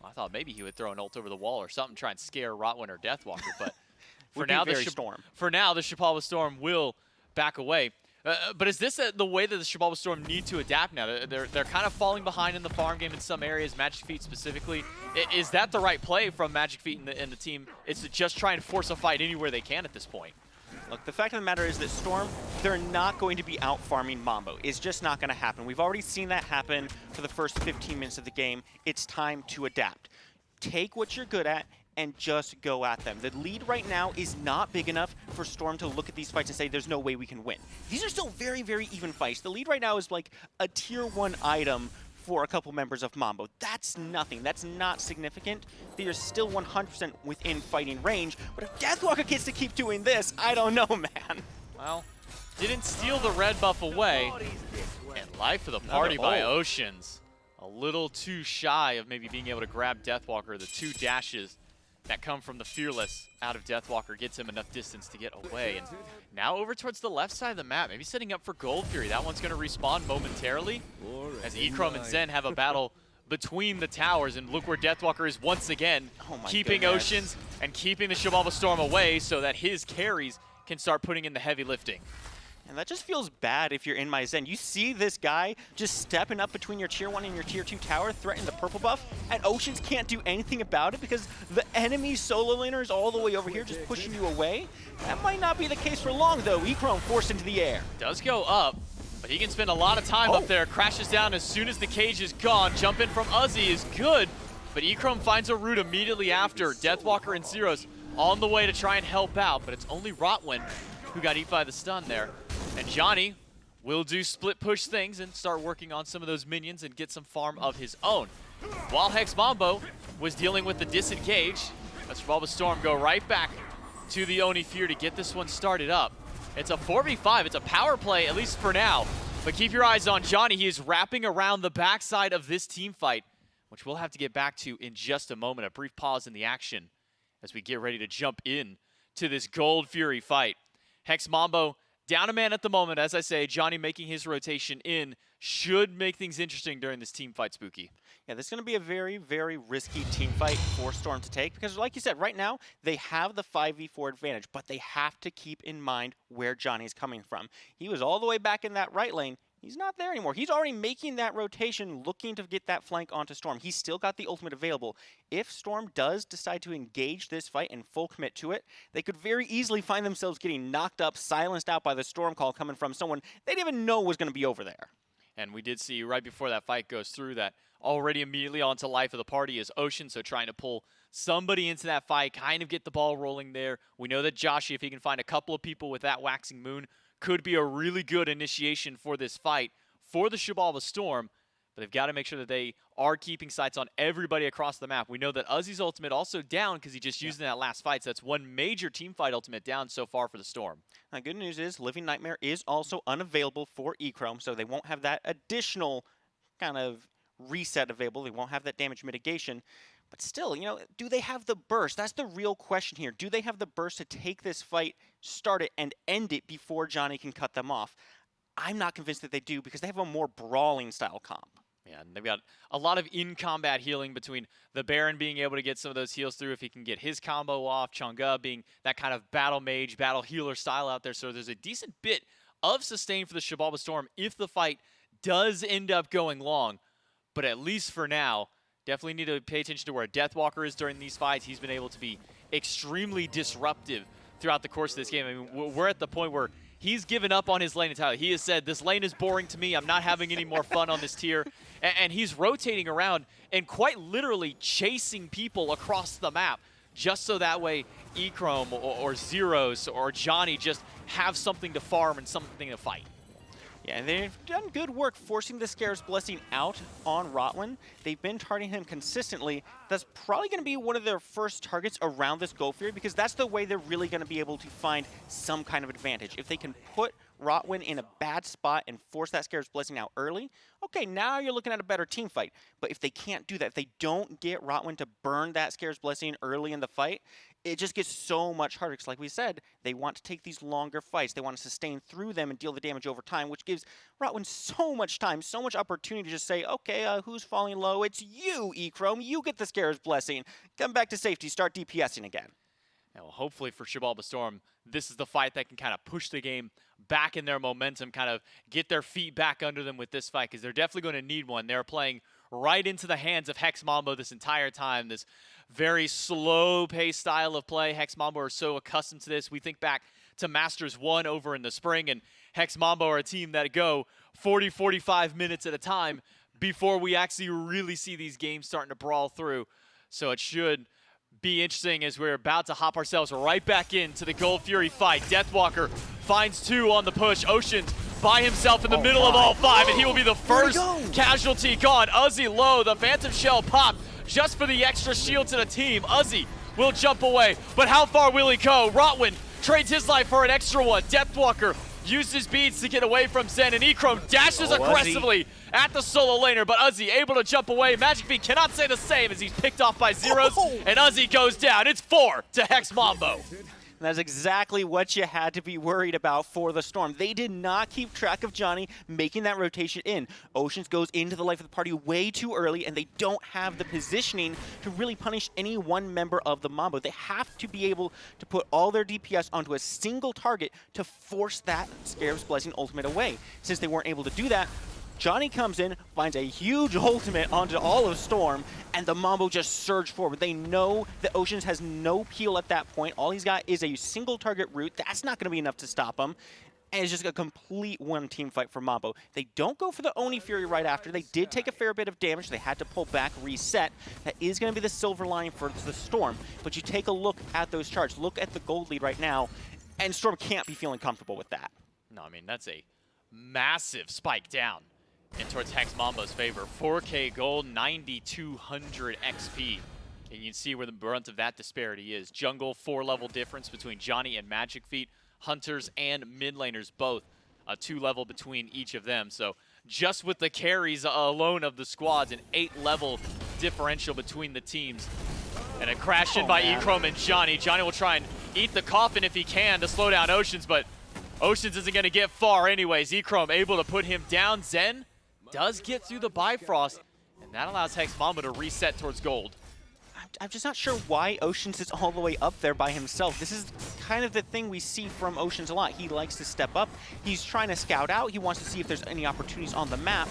I thought maybe he would throw an ult over the wall or something, try and scare Rottwen or Deathwalker, but for Would be now, very Storm. For now, the Xibalba Storm will back away. But is this the way that the Xibalba Storm need to adapt now? They're kind of falling behind in the farm game in some areas, Magicfeet specifically. Is that the right play from Magicfeet and the team? Is to just try and force a fight anywhere they can at this point? Look, the fact of the matter is that Storm, they're not going to be out farming Mambo. It's just not going to happen. We've already seen that happen for the first 15 minutes of the game. It's time to adapt. Take what you're good at and just go at them. The lead right now is not big enough for Storm to look at these fights and say there's no way we can win. These are still very, very even fights. The lead right now is like a tier 1 item for a couple members of Mambo. That's nothing. That's not significant. They are still 100% within fighting range, but if Deathwalker gets to keep doing this, I don't know, man. Well, didn't steal the red buff away, and life of the party by Oceans. A little too shy of maybe being able to grab Deathwalker. The 2 dashes that come from the Fearless out of Deathwalker gets him enough distance to get away. And now over towards the left side of the map, maybe setting up for Gold Fury. That one's going to respawn momentarily as Echrome and Zen have a battle between the towers. And look where Deathwalker is once again, keeping Oceans and keeping the Xibalba Storm away so that his carries can start putting in the heavy lifting. And that just feels bad if you're InMyZen. You see this guy just stepping up between your tier 1 and your tier 2 tower, threatening the purple buff, and Oceans can't do anything about it because the enemy solo laner is all the way over here just pushing you away. That might not be the case for long, though. Echrome forced into the air. Does go up, but he can spend a lot of time up there. Crashes down as soon as the cage is gone. Jump in from Uzzy is good, but Echrome finds a root immediately after. Deathwalker and Zyrhoes on the way to try and help out, but it's only Rottwen who got eat by the stun there. And Dzoni will do split push things and start working on some of those minions and get some farm of his own. While Hex Mambo was dealing with the disengage, let's Xibalba Storm go right back to the Oni Fear to get this one started up. It's a 4v5, it's a power play, at least for now. But keep your eyes on Dzoni. He is wrapping around the backside of this team fight, which we'll have to get back to in just a moment. A brief pause in the action as we get ready to jump in to this Gold Fury fight. Hex Mambo down a man at the moment, as I say. Dzoni making his rotation in should make things interesting during this team fight, Spooky. Yeah, this is going to be a very, very risky team fight for Storm to take because, like you said, right now they have the 5v4 advantage, but they have to keep in mind where Johnny's coming from. He was all the way back in that right lane. He's not there anymore. He's already making that rotation, looking to get that flank onto Storm. He's still got the ultimate available. If Storm does decide to engage this fight and full commit to it, they could very easily find themselves getting knocked up, silenced out by the Storm call coming from someone they didn't even know was going to be over there. And we did see right before that fight goes through that already immediately onto life of the party is Ocean, so trying to pull somebody into that fight, kind of get the ball rolling there. We know that Joshy, if he can find a couple of people with that Waxing Moon, could be a really good initiation for this fight for the Xibalba Storm, but they've got to make sure that they are keeping sights on everybody across the map. We know that Uzzy's ultimate also down because he just used in that last fight, so that's one major team fight ultimate down so far for the Storm. Now, good news is Living Nightmare is also unavailable for Echrome, so they won't have that additional kind of reset available. They won't have that damage mitigation. But still, you know, do they have the burst? That's the real question here. Do they have the burst to take this fight, start it, and end it before Dzoni can cut them off? I'm not convinced that they do because they have a more brawling style comp. Yeah, and they've got a lot of in-combat healing between the Baron being able to get some of those heals through if he can get his combo off, Chang'e being that kind of battle mage, battle healer style out there. So there's a decent bit of sustain for the Xibalba Storm if the fight does end up going long. But at least for now, definitely need to pay attention to where Deathwalker is during these fights. He's been able to be extremely disruptive throughout the course of this game. I mean, we're at the point where he's given up on his lane entirely. He has said, this lane is boring to me. I'm not having any more fun on this tier. And he's rotating around and quite literally chasing people across the map just so that way Echrome or Zyrhoes or Dzoni just have something to farm and something to fight. Yeah, and they've done good work forcing the Scare's Blessing out on Rottwen. They've been targeting him consistently. That's probably going to be one of their first targets around this Gold Fury because that's the way they're really going to be able to find some kind of advantage. If they can put Rottwen in a bad spot and force that Scare's Blessing out early, okay, now you're looking at a better team fight. But if they can't do that, if they don't get Rottwen to burn that Scare's Blessing early in the fight, it just gets so much harder. Because like we said, they want to take these longer fights. They want to sustain through them and deal the damage over time, which gives Rottwen so much time, so much opportunity to just say, okay, who's falling low? It's you, Echrome. You get the Scare's Blessing. Come back to safety. Start DPSing again. And well, hopefully for Xibalba Storm, this is the fight that can kind of push the game back in their momentum, kind of get their feet back under them with this fight, because they're definitely going to need one. They're playing right into the hands of Hex Mambo this entire time, this very slow-paced style of play. Hex Mambo are so accustomed to this. We think back to Masters 1 over in the spring, and Hex Mambo are a team that go 40, 45 minutes at a time before we actually really see these games starting to brawl through. So it should be interesting as we're about to hop ourselves right back into the Gold Fury fight. Deathwalker finds 2 on the push. Ocean's by himself in the middle of all 5, and he will be the first casualty gone. Uzzy low, the Phantom Shell popped just for the extra shield to the team. Uzzy will jump away, but how far will he go? Rottwen trades his life for an extra one. Deathwalker uses beads to get away from Zen, and Echrome dashes aggressively at the solo laner, but Uzzy able to jump away. Magicfeet cannot say the same as he's picked off by Zyrhoes, and Uzzy goes down. It's 4 to Hex Mambo. And that's exactly what you had to be worried about for the Storm. They did not keep track of Dzoni making that rotation in. Oceans goes into the life of the party way too early, and they don't have the positioning to really punish any one member of the Mambo. They have to be able to put all their DPS onto a single target to force that Scare's Blessing ultimate away. Since they weren't able to do that, Dzoni comes in, finds a huge ultimate onto all of Storm, and the Mambo just surge forward. They know that Oceans has no peel at that point. All he's got is a single target route. That's not going to be enough to stop him. And it's just a complete one-team fight for Mambo. They don't go for the Oni Fury right after. They did take a fair bit of damage. They had to pull back, reset. That is going to be the silver lining for the Storm. But you take a look at those charts. Look at the gold lead right now, and Storm can't be feeling comfortable with that. No, I mean, that's a massive spike down and towards Hex Mambo's favor. 4K gold, 9,200 XP. And you can see where the brunt of that disparity is. Jungle, 4-level difference between Dzoni and Magicfeet. Hunters and mid laners both, a 2-level between each of them. So just with the carries alone of the squads, an 8-level differential between the teams. And a crash in by Echrome and Dzoni. Dzoni will try and eat the coffin if he can to slow down Oceans, but Oceans isn't going to get far anyways. Echrome able to put him down. Zen does get through the Bifrost, and that allows Hex Mambo to reset towards gold. I'm just not sure why Oceans is all the way up there by himself. This is kind of the thing we see from Oceans a lot. He likes to step up. He's trying to scout out. He wants to see if there's any opportunities on the map.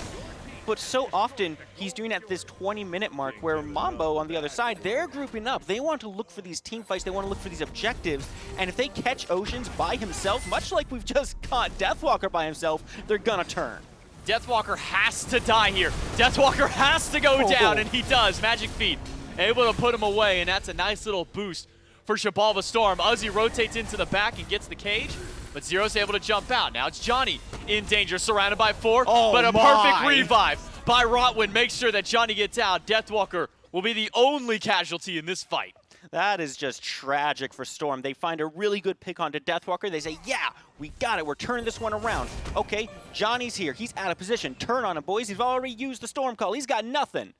But so often, he's doing at this 20-minute mark where Mambo on the other side, they're grouping up. They want to look for these team fights. They want to look for these objectives. And if they catch Oceans by himself, much like we've just caught Deathwalker by himself, they're going to turn. Deathwalker has to die here. Deathwalker has to go down, and he does. Magicfeet able to put him away, and that's a nice little boost for Xibalba Storm. Uzzy rotates into the back and gets the cage, but Zero's able to jump out. Now it's Dzoni in danger, surrounded by 4, but a perfect revive by Rottwen makes sure that Dzoni gets out. Deathwalker will be the only casualty in this fight. That is just tragic for Storm. They find a really good pick onto Deathwalker. They say, yeah, we got it. We're turning this one around. Okay, Johnny's here. He's out of position. Turn on him, boys. He's already used the Storm Call. He's got nothing.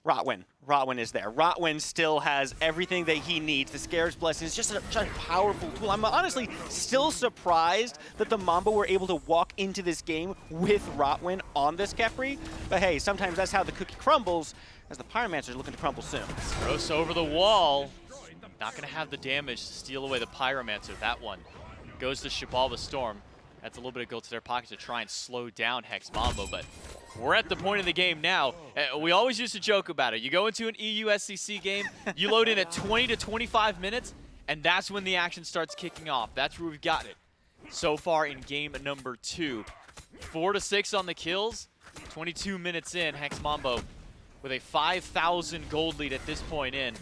Rottwen is there. Rottwen still has everything that he needs. The Scare's Blessing is just such a powerful tool. I'm honestly still surprised that the Mambo were able to walk into this game with Rottwen on this Khepri. But hey, sometimes that's how the cookie crumbles, as the Pyromancer is looking to crumble soon. Gross over the wall. Not going to have the damage to steal away the Pyromancer. That one goes to Xibalba Storm. That's a little bit of gold to their pocket to try and slow down Hex Mambo, but we're at the point of the game now. We always used to joke about it. You go into an EU SCC game, you load in at 20 to 25 minutes, and that's when the action starts kicking off. That's where we've got it so far in game number 2. 4 to 6 on the kills, 22 minutes in. Hex Mambo with a 5,000 gold lead at this point in.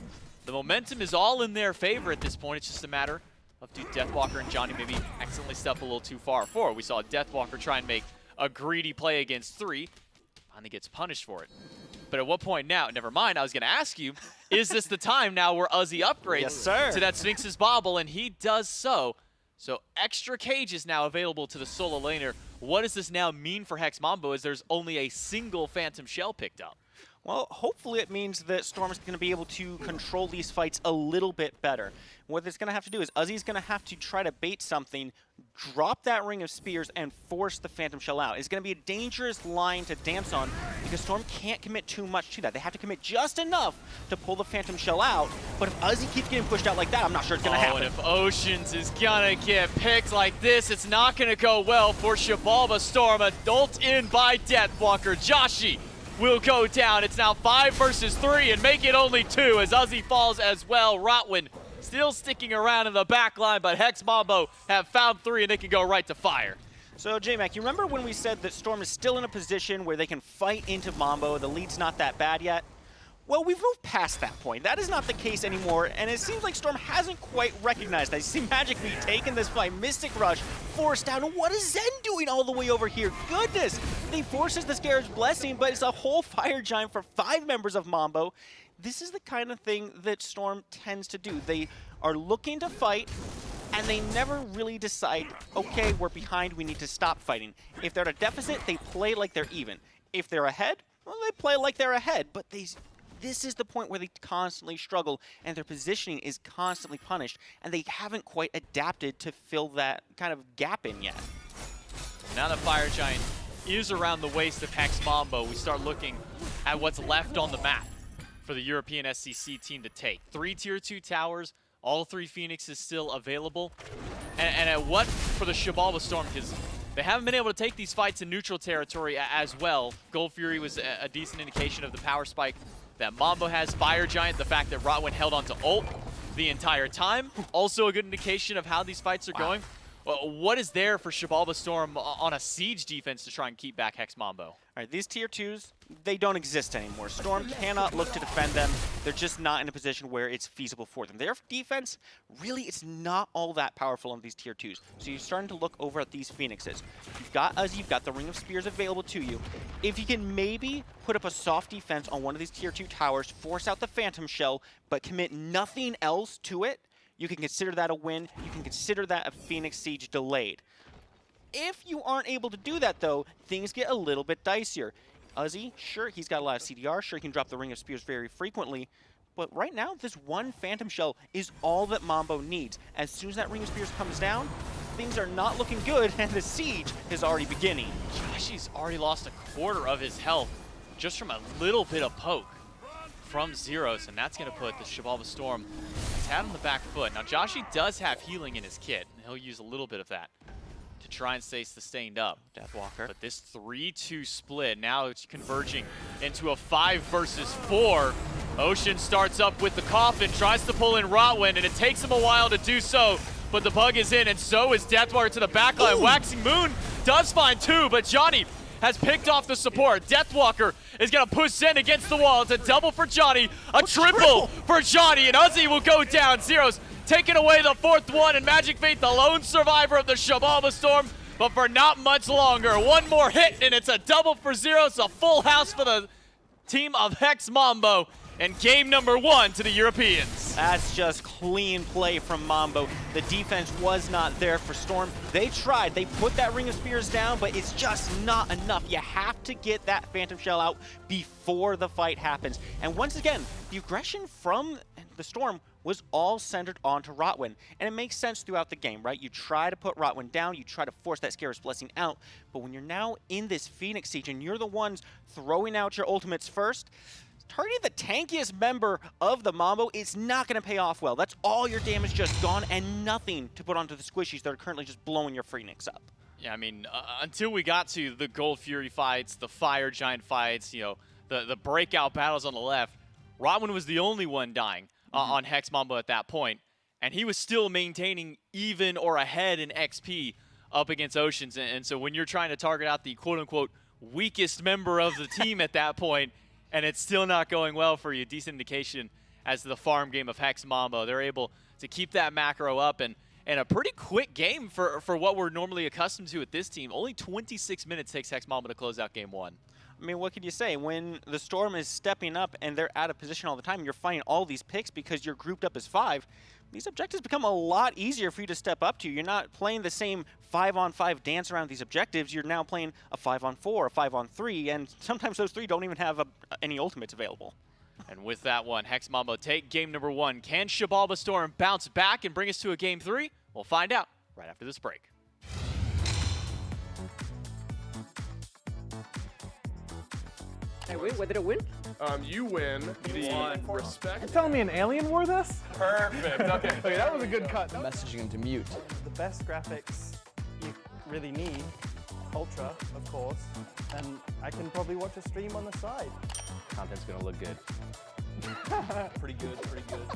The momentum is all in their favor at this point. It's just a matter of do Deathwalker and Dzoni maybe accidentally step a little too far forward. We saw Deathwalker try and make a greedy play against 3, finally gets punished for it. But at what point now, never mind, I was going to ask you, is this the time now where Uzzy upgrades to that Sphinx's Bauble, and he does so. So extra cages now available to the solo laner. What does this now mean for Hex Mambo as there's only a single Phantom Shell picked up? Well, hopefully it means that Storm is going to be able to control these fights a little bit better. What it's going to have to do is Uzzy's going to have to try to bait something, drop that Ring of Spears, and force the Phantom Shell out. It's going to be a dangerous line to dance on because Storm can't commit too much to that. They have to commit just enough to pull the Phantom Shell out, but if Uzzy keeps getting pushed out like that, I'm not sure it's going to happen. And if Oceans is going to get picked like this, it's not going to go well for Xibalba Storm. A ult in by Deathwalker. Joshy will go down. It's now 5 versus 3 and make it only 2 as Uzzy falls as well. Rottwen still sticking around in the back line, but Hex Mambo have found 3 and they can go right to fire. So, J-Mac, you remember when we said that Storm is still in a position where they can fight into Mambo, the lead's not that bad yet? Well, we've moved past that point. That is not the case anymore, and it seems like Storm hasn't quite recognized that. You see Magicfeet taking this fight, Mystic Rush, forced down. What is Zen doing all the way over here? Goodness! They forces the Scarab's Blessing, but it's a whole Fire Giant for 5 members of Mambo. This is the kind of thing that Storm tends to do. They are looking to fight, and they never really decide, okay, we're behind, we need to stop fighting. If they're at a deficit, they play like they're even. If they're ahead, well, they play like they're ahead, but this is the point where they constantly struggle and their positioning is constantly punished, and they haven't quite adapted to fill that kind of gap in yet. Now that Fire Giant is around the waist of Hex Mambo, we start looking at what's left on the map for the European SCC team to take. 3 Tier 2 towers, all 3 Phoenixes still available. And at what for the Xibalba Storm, because they haven't been able to take these fights in neutral territory as well. Gold Fury was a decent indication of the power spike that Mambo has. Fire Giant, the fact that Rottwen held on to ult the entire time, also a good indication of how these fights are going. What is there for Xibalba Storm on a siege defense to try and keep back Hex Mambo? All right, these Tier 2s, they don't exist anymore. Storm cannot look to defend them. They're just not in a position where it's feasible for them. Their defense, really, it's not all that powerful on these Tier 2s. So you're starting to look over at these Phoenixes. You've got Uzzy, you've got the Ring of Spears available to you. If you can maybe put up a soft defense on one of these Tier 2 towers, force out the Phantom Shell, but commit nothing else to it, you can consider that a win. You can consider that a Phoenix Siege delayed. If you aren't able to do that, though, things get a little bit dicier. Uzzy, sure, he's got a lot of CDR. Sure, he can drop the Ring of Spears very frequently. But right now, this one Phantom Shell is all that Mambo needs. As soon as that Ring of Spears comes down, things are not looking good, and the siege is already beginning. Joshy's already lost a quarter of his health just from a little bit of poke from Zyrhoes, and that's going to put the Xibalba Storm a tad on the back foot. Now, Joshy does have healing in his kit, and he'll use a little bit of that to try and stay sustained up. Deathwalker. But this 3-2 split, now it's converging into a 5 versus 4. Ocean starts up with the Coffin, tries to pull in Rottwen, and it takes him a while to do so, but the bug is in, and so is Deathwalker to the backline. Ooh. Waxing Moon does find 2, but Johnny has picked off the support. Deathwalker is going to push Zen against the wall. It's a double for Johnny, a triple for Johnny, and Uzzy will go down. Zyrhoes taking away the 4th one, and Magicfeet, the lone survivor of the Xibalba Storm, but for not much longer. One more hit, and it's a double for Zyrhoes, a full house for the team of Hex Mambo, and game number 1 to the Europeans. That's just clean play from Mambo. The defense was not there for Storm. They tried. They put that Ring of Spears down, but it's just not enough. You have to get that Phantom Shell out before the fight happens. And once again, the aggression from the Storm was all centered onto Rottwen. And it makes sense throughout the game, right? You try to put Rottwen down, you try to force that Scarab's Blessing out, but when you're now in this Phoenix Siege and you're the ones throwing out your ultimates first, targeting the tankiest member of the Mambo is not going to pay off well. That's all your damage just gone and nothing to put onto the squishies that are currently just blowing your Phoenix up. Yeah, I mean, until we got to the Gold Fury fights, the Fire Giant fights, you know, the breakout battles on the left, Rottwen was the only one dying on Hex Mambo at that point, and he was still maintaining even or ahead in XP up against Oceans. And so when you're trying to target out the quote-unquote weakest member of the team at that point, and it's still not going well for you, decent indication as to the farm game of Hex Mambo. They're able to keep that macro up, and a pretty quick game for what we're normally accustomed to with this team. Only 26 minutes takes Hex Mambo to close out game 1. I mean, what can you say? When the Storm is stepping up and they're out of position all the time, you're finding all these picks because you're grouped up as 5. these objectives become a lot easier for you to step up to. You're not playing the same 5-on-5 dance around these objectives. You're now playing a 5-on-4, a 5-on-3, and sometimes those 3 don't even have any ultimates available. And with that one, Hex Mambo take game number 1. Can Xibalba Storm bounce back and bring us to a game 3? We'll find out right after this break. I win? What did it win? You win. Respect. You're telling me an alien wore this? Perfect. Okay. Okay, that was a good cut. Messaging him to mute. The best graphics you really need, ultra, of course, and I can probably watch a stream on the side. Content's gonna look good. Pretty good, pretty good.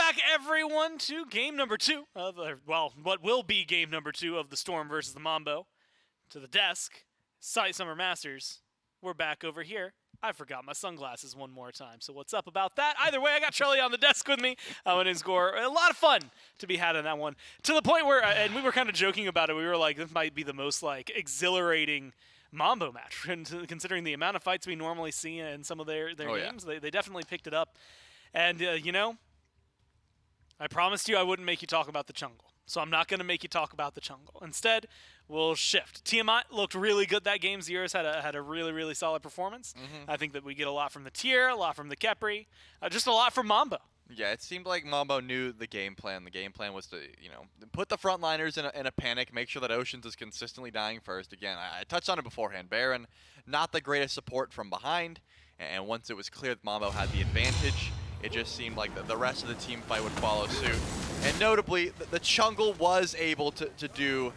back, everyone, to game number 2 of, well, what will be game number 2 of the Storm versus the Mambo. To the desk, SMITE Summer Masters. We're back over here. I forgot my sunglasses one more time, so what's up about that? Either way, I got Charlie on the desk with me. My name's Gore. A lot of fun to be had on that one. To the point where, and we were kind of joking about it, we were like, this might be the most like exhilarating Mambo match, considering the amount of fights we normally see in some of their games. They definitely picked it up. And, you know, I promised you I wouldn't make you talk about the jungle. So I'm not going to make you talk about the jungle. Instead, we'll shift. Tiamat looked really good that game. Zyrhoes had a really, really solid performance. I think that we get a lot from the tier, a lot from the Khepri, just a lot from Mambo. Yeah, it seemed like Mambo knew the game plan. The game plan was to, you know, put the frontliners in a panic, make sure that Oceans is consistently dying first. Again, I touched on it beforehand. Baron, not the greatest support from behind, and once it was clear that Mambo had the advantage, it just seemed like the rest of the team fight would follow suit. And notably, the jungle was able to do,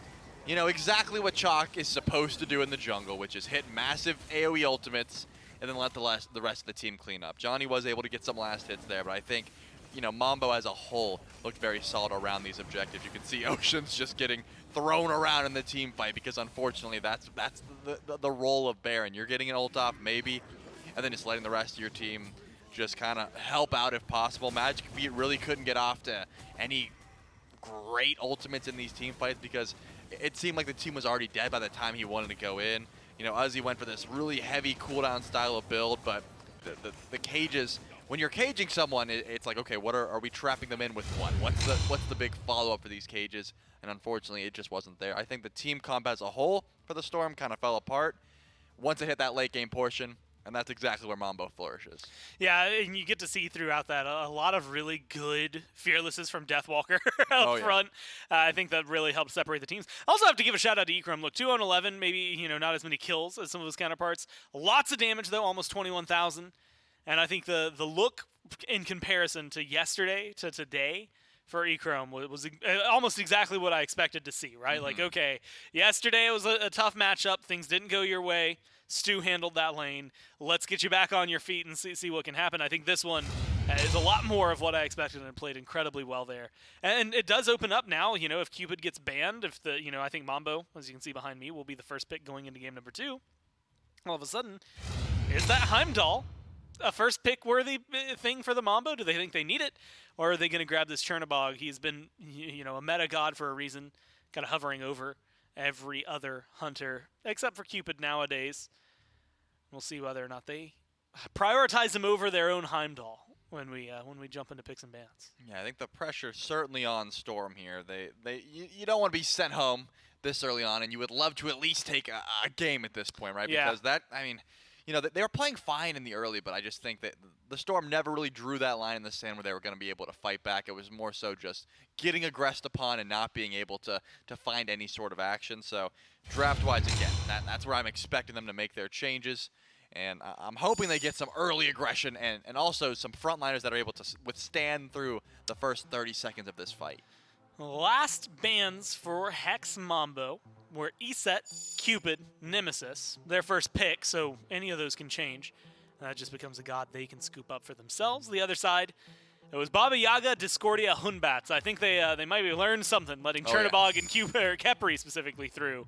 you know, exactly what Chaac is supposed to do in the jungle, which is hit massive AoE ultimates and then let the rest of the team clean up. Johnny was able to get some last hits there, but I think, you know, Mambo as a whole looked very solid around these objectives. You can see Oceans just getting thrown around in the team fight because unfortunately that's the role of Baron. You're getting an ult off maybe, and then just letting the rest of your team just kind of help out if possible. Magicfeet really couldn't get off to any great ultimates in these team fights because it seemed like the team was already dead by the time he wanted to go in. You know, Uzzy went for this really heavy cooldown style of build, but the cages, when you're caging someone, it's like, okay, what are we trapping them in with what? What's the big follow-up for these cages? And unfortunately, it just wasn't there. I think the team comp as a whole for the Storm kind of fell apart once it hit that late game portion. And that's exactly where Mambo flourishes. Yeah, and you get to see throughout that a lot of really good fearlesses from Deathwalker up front. I think that really helped separate the teams. I also have to give a shout out to Echrome. Look, 2-11, maybe, you know, not as many kills as some of his counterparts. Lots of damage though, almost 21,000. And I think the look in comparison to yesterday to today for Echrome was almost exactly what I expected to see, right? Like, okay, yesterday it was a tough matchup. Things didn't go your way. Stu handled that lane. Let's get you back on your feet and see what can happen. I think this one is a lot more of what I expected and played incredibly well there. And it does open up now, you know, if Cupid gets banned, I think Mambo, as you can see behind me, will be the first pick going into game number 2. All of a sudden, is that Heimdallr a first pick worthy thing for the Mambo? Do they think they need it? Or are they going to grab this Chernobog? He's been, you know, a meta god for a reason, kind of hovering over every other hunter, except for Cupid nowadays. We'll see whether or not they prioritize him over their own Heimdallr when we jump into picks and bans. Yeah, I think the pressure's certainly on Storm here. You don't want to be sent home this early on, and you would love to at least take a game at this point, right? Yeah. Because you know, they were playing fine in the early, but I just think that the Storm never really drew that line in the sand where they were going to be able to fight back. It was more so just getting aggressed upon and not being able to find any sort of action. So draft-wise, again, that's where I'm expecting them to make their changes. And I'm hoping they get some early aggression and also some frontliners that are able to withstand through the first 30 seconds of this fight. Last bans for Hex Mambo were Iset, Cupid, Nemesis, their first pick, so any of those can change. That just becomes a god they can scoop up for themselves. The other side, it was Baba Yaga, Discordia, Hunbats. I think they might have learned something, letting Chernobog and Khepri specifically through.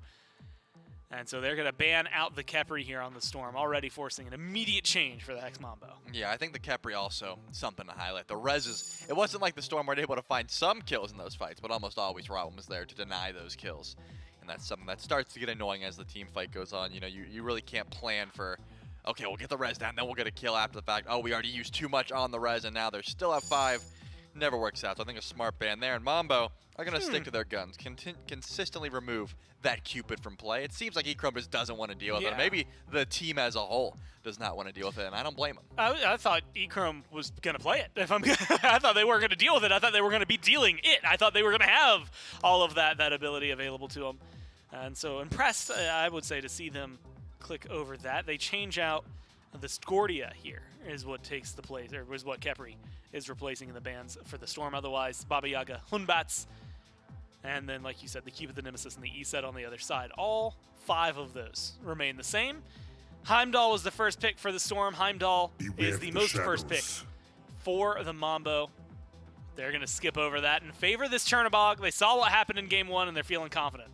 And so they're going to ban out the Khepri here on the Storm, already forcing an immediate change for the Hex Mambo. Yeah, I think the Khepri also something to highlight. The reses, it wasn't like the Storm were able to find some kills in those fights, but almost always Rottwen was there to deny those kills. And that's something that starts to get annoying as the team fight goes on. You know, you really can't plan for, okay, we'll get the res down, then we'll get a kill after the fact. Oh, we already used too much on the res, and now they're still at 5. Never works out. So I think a smart ban there. And Mambo are going to stick to their guns, consistently remove that Cupid from play. It seems like Echrome just doesn't want to deal with it. Maybe the team as a whole does not want to deal with it, and I don't blame him. I thought Echrome was going to play it. I thought they weren't going to deal with it. I thought they were going to be dealing it. I thought they were going to have all of that ability available to them. And so impressed, I would say, to see them click over that. They change out the Scordia here is what takes the place, or is what Khepri is replacing in the bans for the Storm. Otherwise, Baba Yaga, Hunbats, and then, like you said, the Cupid, the Nemesis, and the E-set on the other side. All 5 of those remain the same. Heimdallr was the first pick for the Storm. Heimdallr is the most first pick for the Mambo. they're going to skip over that and favor this Chernobog. They saw what happened in Game 1, and they're feeling confident.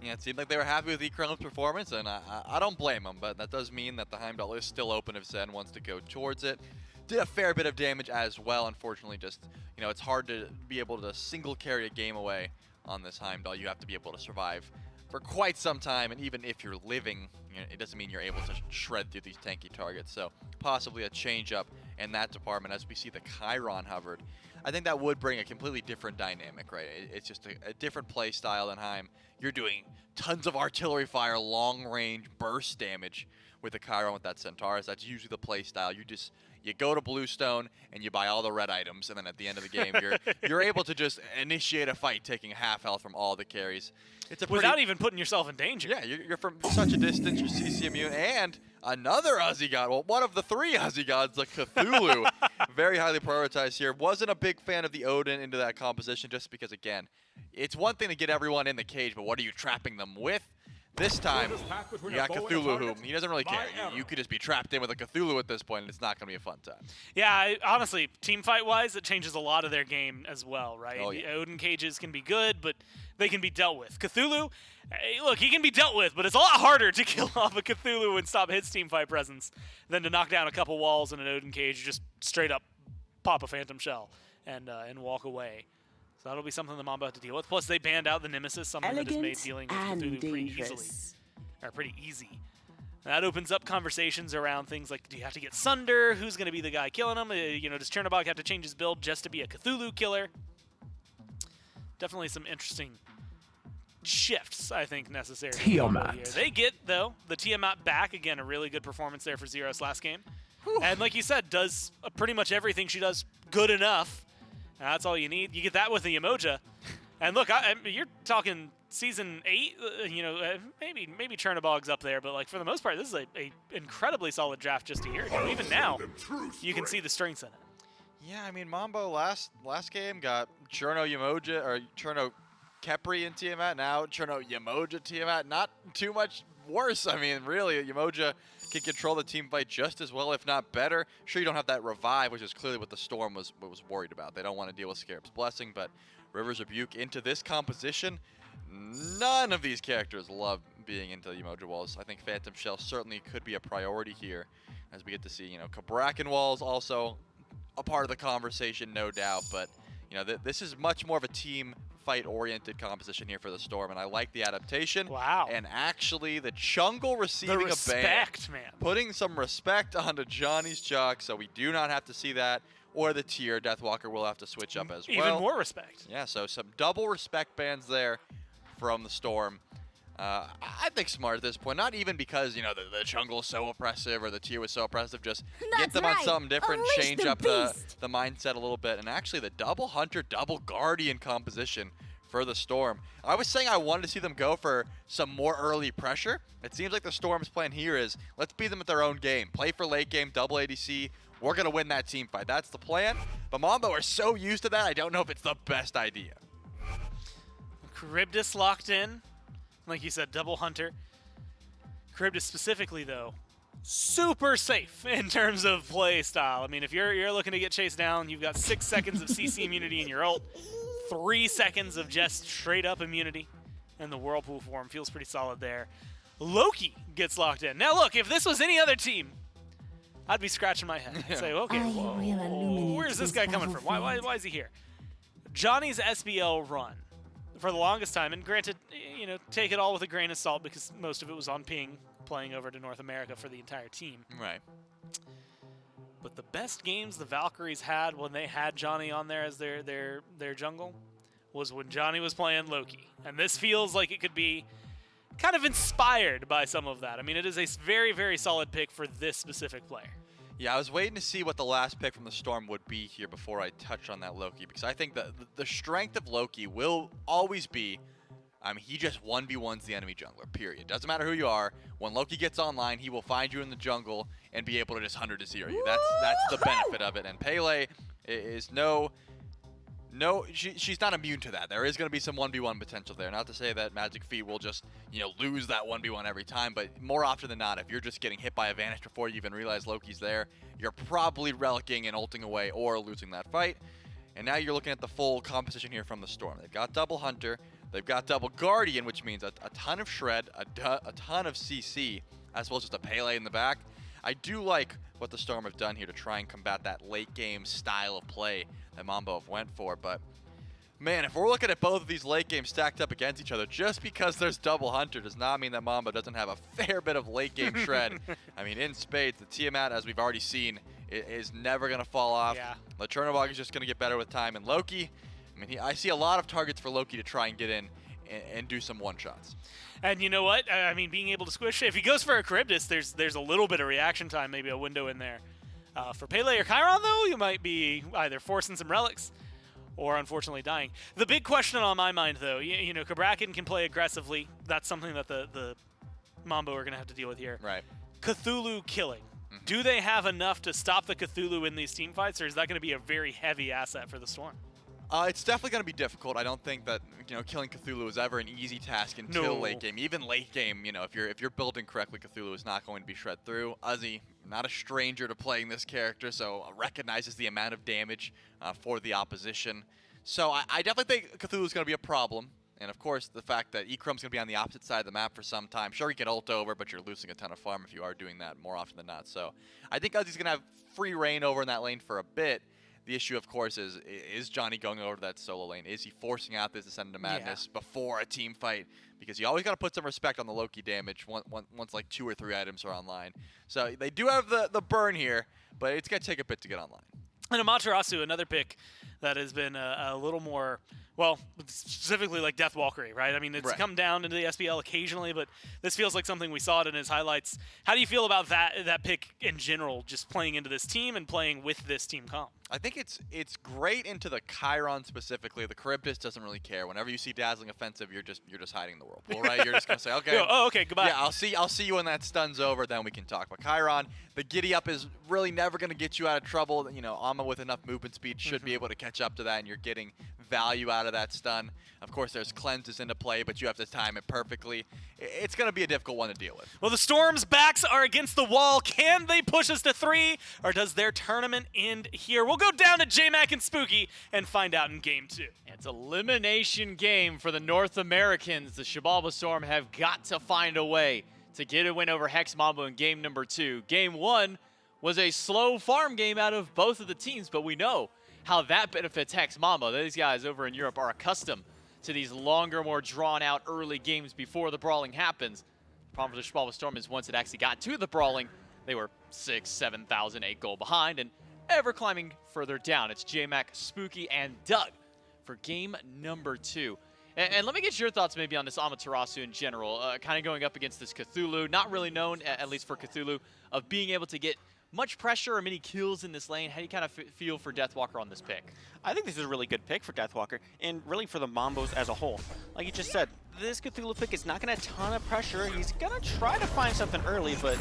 Yeah, it seemed like they were happy with Echrome's performance, and I don't blame them, but that does mean that the Heimdallr is still open if Zen wants to go towards it. Did a fair bit of damage as well, unfortunately. Just, you know, it's hard to be able to single carry a game away on this Heimdallr. You have to be able to survive for quite some time, and even if you're living, you know, it doesn't mean you're able to shred through these tanky targets. So possibly a change up in that department as we see the Chiron hovered. I think that would bring a completely different dynamic, right? It's just a different play style than Heim. You're doing tons of artillery fire, long range burst damage with the Chiron with that Centaurus. That's usually the play style. You go to Bluestone and you buy all the red items, and then at the end of the game, you're able to just initiate a fight, taking half health from all the carries. It's a without even putting yourself in danger. Yeah, you're from such a distance. You're CC immune, and another Uzzy god. Well, one of the 3 Uzzy gods, the Cthulhu, very highly prioritized here. Wasn't a big fan of the Odin into that composition, just because again, it's one thing to get everyone in the cage, but what are you trapping them with? This time, you got Cthulhu, who he doesn't really care. You could just be trapped in with a Cthulhu at this point, and it's not going to be a fun time. Yeah, honestly, team fight-wise, it changes a lot of their game as well, right? Oh, yeah. The Odin cages can be good, but they can be dealt with. Cthulhu, hey, look, he can be dealt with, but it's a lot harder to kill off a Cthulhu and stop his team fight presence than to knock down a couple walls in an Odin cage, just straight up pop a Phantom Shell and walk away. So that'll be something the Mambo have to deal with. Plus, they banned out the Nemesis, something that has made dealing with Cthulhu pretty easy. That opens up conversations around things like, do you have to get Sunder? Who's going to be the guy killing him? You know, does Chernobog have to change his build just to be a Cthulhu killer? Definitely some interesting shifts, I think, necessary. Tiamat. Here. They get, though, the Tiamat back. Again, a really good performance there for Zyrhoes last game. Whew. And like you said, does pretty much everything she does good enough. That's all you need. You get that with the Yemoja. And look, you're talking Season 8, you know, maybe Chernobog's up there, but like for the most part, this is a incredibly solid draft just a year ago. Even now, you can see the strengths in it. Yeah, I mean, Mambo last game got Cherno Yemoja, or Cherno Khepri in Tiamat, now Cherno Yemoja Tiamat. Not too much worse. I mean, really, Yemoja can control the team fight just as well, if not better. Sure, you don't have that revive, which is clearly what the Storm was worried about. They don't want to deal with Scarab's Blessing, but River's Rebuke into this composition, none of these characters love being into Yemoja walls. I think Phantom Shell certainly could be a priority here, as we get to see, you know, Cabrakan walls also a part of the conversation, no doubt, but you know, this is much more of a team fight-oriented composition here for the Storm, and I like the adaptation. Wow. And actually, the Chang'e receiving the respect, a ban. Man. Putting some respect onto Johnny's Chaac, so we do not have to see that. Or the tier, Deathwalker will have to switch up as well. Even more respect. Yeah, so some double respect bans there from the Storm. I think smart at this point, not even because, you know, the Chang'e is so oppressive or the tier was so oppressive, just get them on something different, change up the mindset a little bit. And actually the double Hunter, double Guardian composition for the Storm. I was saying I wanted to see them go for some more early pressure. It seems like the Storm's plan here is, let's beat them at their own game. Play for late game, double ADC. We're going to win that team fight. That's the plan. But Mambo are so used to that, I don't know if it's the best idea. Charybdis locked in. Like you said, double Hunter. Charybdis specifically, though, super safe in terms of play style. I mean, if you're looking to get chased down, you've got 6 seconds of CC immunity in your ult, 3 seconds of just straight-up immunity, and the Whirlpool form feels pretty solid there. Loki gets locked in. Now, look, if this was any other team, I'd be scratching my head. I'd say, okay, whoa, where's this guy coming from? Why is he here? Johnny's SBL run for the longest time, and granted, you know, take it all with a grain of salt because most of it was on ping, playing over to North America for the entire team. Right. But the best games the Valkyries had when they had Johnny on there as their jungle was when Johnny was playing Loki. And this feels like it could be kind of inspired by some of that. I mean, it is a very, very solid pick for this specific player. Yeah, I was waiting to see what the last pick from the Storm would be here before I touch on that Loki, because I think that the strength of Loki will always be, I mean, he just 1v1s the enemy jungler, period. Doesn't matter who you are. When Loki gets online, he will find you in the jungle and be able to just 100 to 0 you. That's the benefit of it. And Pele is she's not immune to that. There is going to be some 1v1 potential there. Not to say that Magicfeet will just, you know, lose that 1v1 every time, but more often than not, if you're just getting hit by a Vanish before you even realize Loki's there, you're probably relicking and ulting away or losing that fight. And now you're looking at the full composition here from the Storm. They've got double Hunter, they've got double Guardian, which means a ton of Shred, a ton of CC, as well as just a Pele in the back. I do like what the Storm have done here to try and combat that late game style of play that Mambo have went for, but man, if we're looking at both of these late games stacked up against each other, just because there's double Hunter does not mean that Mambo doesn't have a fair bit of late game shred. I mean, in spades, the Tiamat, as we've already seen, is never going to fall off. Yeah. The Chernobog is just going to get better with time. And Loki, I mean, I see a lot of targets for Loki to try and get in and do some one-shots. And you know what? I mean, being able to squish, if he goes for a Charybdis, there's a little bit of reaction time, maybe a window in there. For Pele or Chiron, though, you might be either forcing some relics or unfortunately dying. The big question on my mind, though, you know, Cabrakan can play aggressively. That's something that the Mambo are going to have to deal with here. Right. Cthulhu killing. Do they have enough to stop the Cthulhu in these team fights, or is that going to be a very heavy asset for the Storm? It's definitely going to be difficult. I don't think that, you know, killing Cthulhu is ever an easy task until late game. Even late game, you know, if you're building correctly, Cthulhu is not going to be shred through. Uzzy, not a stranger to playing this character, so recognizes the amount of damage for the opposition. So I definitely think Cthulhu is going to be a problem. And of course, the fact that Echrome's going to be on the opposite side of the map for some time. Sure, you can ult over, but you're losing a ton of farm if you are doing that more often than not. So I think Uzzy's going to have free reign over in that lane for a bit. The issue, of course, is Johnny going over to that solo lane? Is he forcing out this Descent into Madness before a team fight? Because you always got to put some respect on the Loki damage once like 2 or 3 items are online. So they do have the burn here, but it's going to take a bit to get online. And Amaterasu, another pick that has been a little more, well, specifically like Deathwalker, right? I mean, it's come down into the SPL occasionally, but this feels like something we saw it in his highlights. How do you feel about that pick in general, just playing into this team and playing with this team comp? I think it's great into the Chiron specifically. The Charybdis doesn't really care. Whenever you see Dazzling Offensive, you're just hiding in the whirlpool, right? You're just gonna say, okay, okay, goodbye. Yeah, I'll see you when that stun's over. Then we can talk. But Chiron, the giddy up is really never gonna get you out of trouble. You know, Amma with enough movement speed should be able to catch up to that, and you're getting value out of that stun. Of course, there's cleanses into play, but you have to time it perfectly. It's going to be a difficult one to deal with. Well, the Storm's backs are against the wall. Can they push us to 3, or does their tournament end here? We'll go down to J-Mac and Spooky and find out in Game 2. It's an elimination game for the North Americans. The Xibalba Storm have got to find a way to get a win over Hex Mambo in game number 2. Game 1 was a slow farm game out of both of the teams, but we know how that benefits Hex Mambo. These guys over in Europe are accustomed to these longer, more drawn-out early games before the brawling happens. The problem for the Xibalba Storm is once it actually got to the brawling, they were 6,000, 7,000, 8 goal behind, and ever climbing further down. It's J-Mac, Spooky, and Doug for game number 2. And let me get your thoughts maybe on this Amaterasu in general, kind of going up against this Cthulhu, not really known, at least for Cthulhu, of being able to get much pressure or many kills in this lane. How do you kind of feel for Deathwalker on this pick? I think this is a really good pick for Deathwalker, and really for the Mambos as a whole. Like you just said, this Cthulhu pick is not going to ton of pressure. He's going to try to find something early, but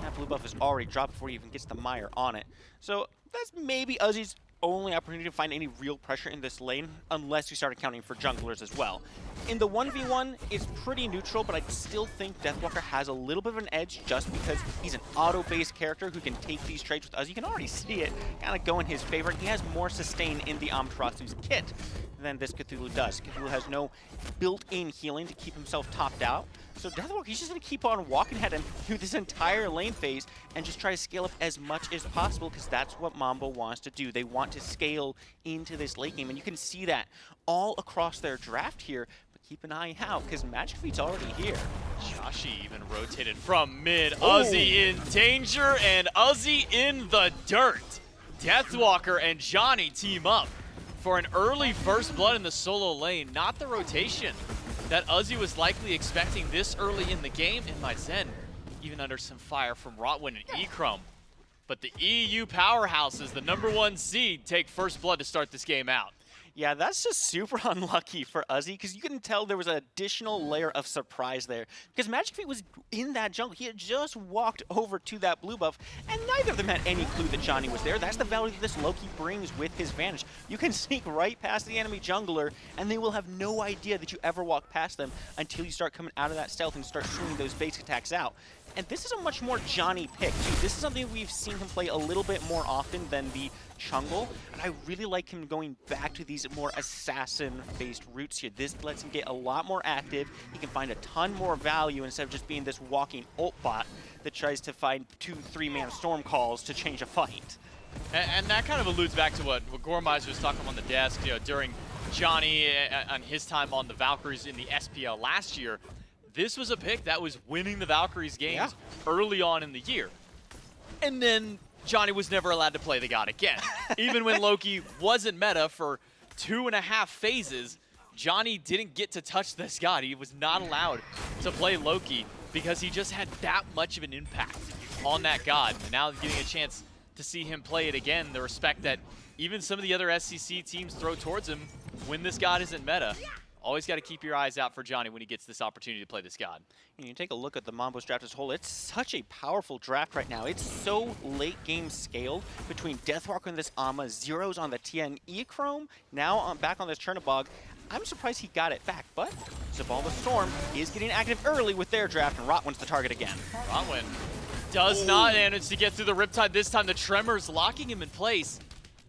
that blue buff is already dropped before he even gets the mire on it. So that's maybe Uzzy's only opportunity to find any real pressure in this lane, unless you start accounting for junglers as well. In the 1v1, it's pretty neutral, but I still think Deathwalker has a little bit of an edge just because he's an auto-based character who can take these trades with us. You can already see it kind of go in his favor. He has more sustain in the Amaterasu's kit than this Cthulhu does. Cthulhu has no built-in healing to keep himself topped out. So Deathwalker, he's just going to keep on walking ahead and through this entire lane phase and just try to scale up as much as possible, because that's what Mambo wants to do. They want to scale into this late game, and you can see that all across their draft here. But keep an eye out, because Magicfeet's already here. Joshy even rotated from mid. Uzzy in danger, and Uzzy in the dirt. Deathwalker and Johnny team up for an early first blood in the solo lane. Not the rotation that Uzzy was likely expecting this early in the game. InMyZen even under some fire from Rottwen and Echrome. But the EU powerhouses, the #1 seed, take first blood to start this game out. Yeah, that's just super unlucky for Uzzy, because you can tell there was an additional layer of surprise there. Because Magicfeet was in that jungle. He had just walked over to that blue buff, and neither of them had any clue that Johnny was there. That's the value that this Loki brings with his vanish. You can sneak right past the enemy jungler, and they will have no idea that you ever walked past them until you start coming out of that stealth and start swinging those basic attacks out. And this is a much more Johnny pick, too. This is something we've seen him play a little bit more often than the Chang'e, and I really like him going back to these more assassin-based routes here. This lets him get a lot more active. He can find a ton more value instead of just being this walking ult bot that tries to find 2-3-man storm calls to change a fight. And that kind of alludes back to what Gormizer was talking on the desk, during Johnny on his time on the Valkyries in the SPL last year. This was a pick that was winning the Valkyries games early on in the year. And then Johnny was never allowed to play the god again. Even when Loki wasn't meta for 2.5 phases, Johnny didn't get to touch this god. He was not allowed to play Loki because he just had that much of an impact on that god. And now getting a chance to see him play it again, the respect that even some of the other SCC teams throw towards him when this god isn't meta. Always got to keep your eyes out for Johnny when he gets this opportunity to play this god. And you take a look at the Mambo's draft as a whole, it's such a powerful draft right now. It's so late game scaled between Deathwalker and this Ama, Zyrhoes on the TN Echrome, now back on this Chernobog. I'm surprised he got it back, but Xibalba Storm is getting active early with their draft, and Rottwen's the target again. Rottwen does not manage to get through the Riptide this time. The Tremor's locking him in place,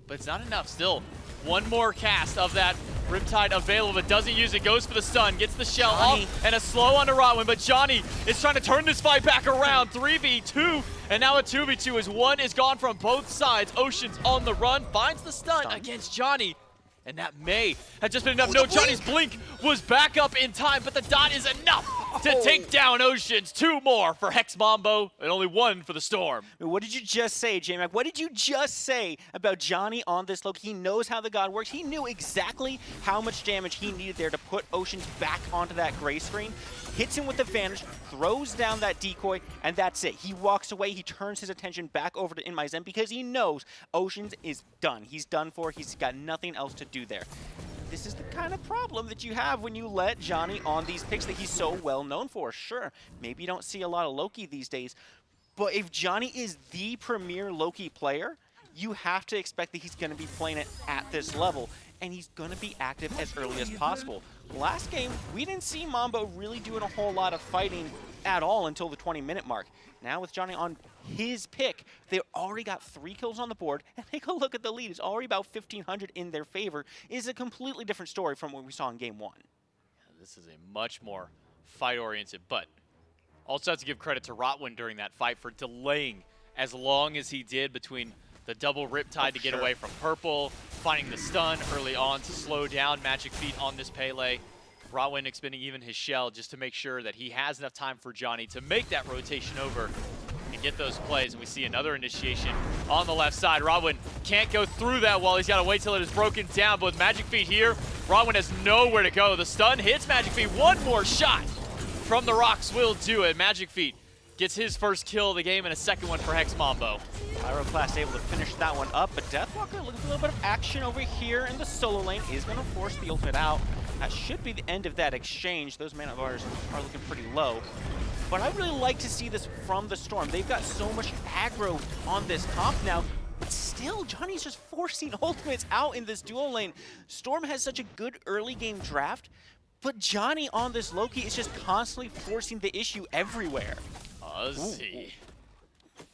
but it's not enough still. One more cast of that Riptide available, but doesn't use it. Goes for the stun, gets the shell off, and a slow onto Rottwen, but Johnny is trying to turn this fight back around. 3v2, and now a 2v2 as one is gone from both sides. Ocean's on the run, finds the stun against Johnny, and that may have just been enough. No, Johnny's blink was back up in time, but the dot is enough to take down Oceans. 2 more for Hex Mambo, and only 1 for the Storm. What did you just say, J-Mac? What did you just say about Johnny on this Loki? He knows how the god works. He knew exactly how much damage he needed there to put Oceans back onto that gray screen. Hits him with advantage, throws down that decoy, and that's it. He walks away. He turns his attention back over to InMyZen because he knows Oceans is done. He's done for. He's got nothing else to do there. This is the kind of problem that you have when you let Johnny on these picks that he's so well known for. Sure, maybe you don't see a lot of Loki these days, but if Johnny is the premier Loki player, you have to expect that he's going to be playing it at this level, and he's going to be active as early as possible. Last game, we didn't see Mambo really doing a whole lot of fighting at all until the 20-minute mark. Now with Johnny on his pick, they already got 3 kills on the board, and take a look at the lead. It's already about 1,500 in their favor. It's a completely different story from what we saw in Game 1. This is a much more fight-oriented, but also have to give credit to Rottwen during that fight for delaying as long as he did between the double Riptide to get away from Purple, finding the stun early on to slow down Magicfeet on this Pele. Rottwen expending even his shell just to make sure that he has enough time for Johnny to make that rotation over and get those plays. And we see another initiation on the left side. Rottwen can't go through that wall. He's got to wait till it is broken down. But with Magicfeet here, Rottwen has nowhere to go. The stun hits Magicfeet. One more shot from the rocks will do it. Magicfeet gets his first kill of the game and a second one for Hex Mambo. Pyroclast able to finish that one up, but Deathwalker looking for a little bit of action over here in the solo lane. Is going to force the ultimate out. That should be the end of that exchange. Those mana bars are looking pretty low. But I really like to see this from the Storm. They've got so much aggro on this top now, but still, Johnny's just forcing ultimates out in this dual lane. Storm has such a good early game draft, but Johnny on this Loki is just constantly forcing the issue everywhere. Uzzy.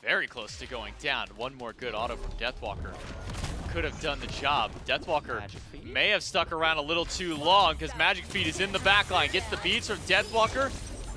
Very close to going down. One more good auto from Deathwalker. Could have done the job. Deathwalker may have stuck around a little too long because Magicfeet is in the backline. Gets the beats from Deathwalker,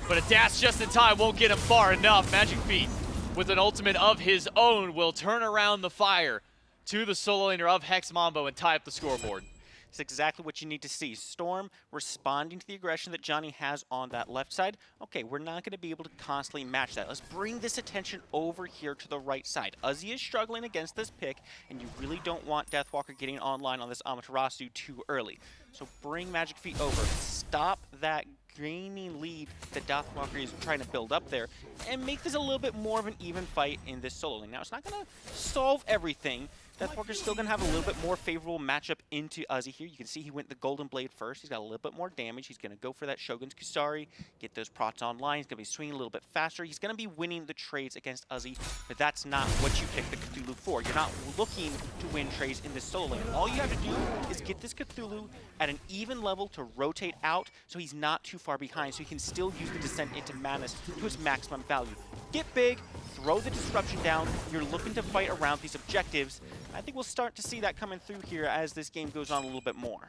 but a dash just in time won't get him far enough. Magicfeet, with an ultimate of his own, will turn around the fire to the solo laner of Hex Mambo and tie up the scoreboard. It's exactly what you need to see. Storm responding to the aggression that Johnny has on that left side. Okay, we're not going to be able to constantly match that. Let's bring this attention over here to the right side. Uzzy is struggling against this pick, and you really don't want Deathwalker getting online on this Amaterasu too early. So bring Magicfeet over. Stop that gaining lead that Deathwalker is trying to build up there, and make this a little bit more of an even fight in this solo lane. Now, it's not going to solve everything. Deathwalker's still going to have a little bit more favorable matchup into Uzzy here. You can see he went the Golden Blade first. He's got a little bit more damage. He's going to go for that Shogun's Kusari, get those prots online. He's going to be swinging a little bit faster. He's going to be winning the trades against Uzzy, but that's not what you pick the Cthulhu for. You're not looking to win trades in this solo lane. All you have to do is get this Cthulhu at an even level to rotate out so he's not too far behind, so he can still use the Descent into Madness to its maximum value. Get big, throw the disruption down. You're looking to fight around these objectives. I think we'll start to see that coming through here as this game goes on a little bit more.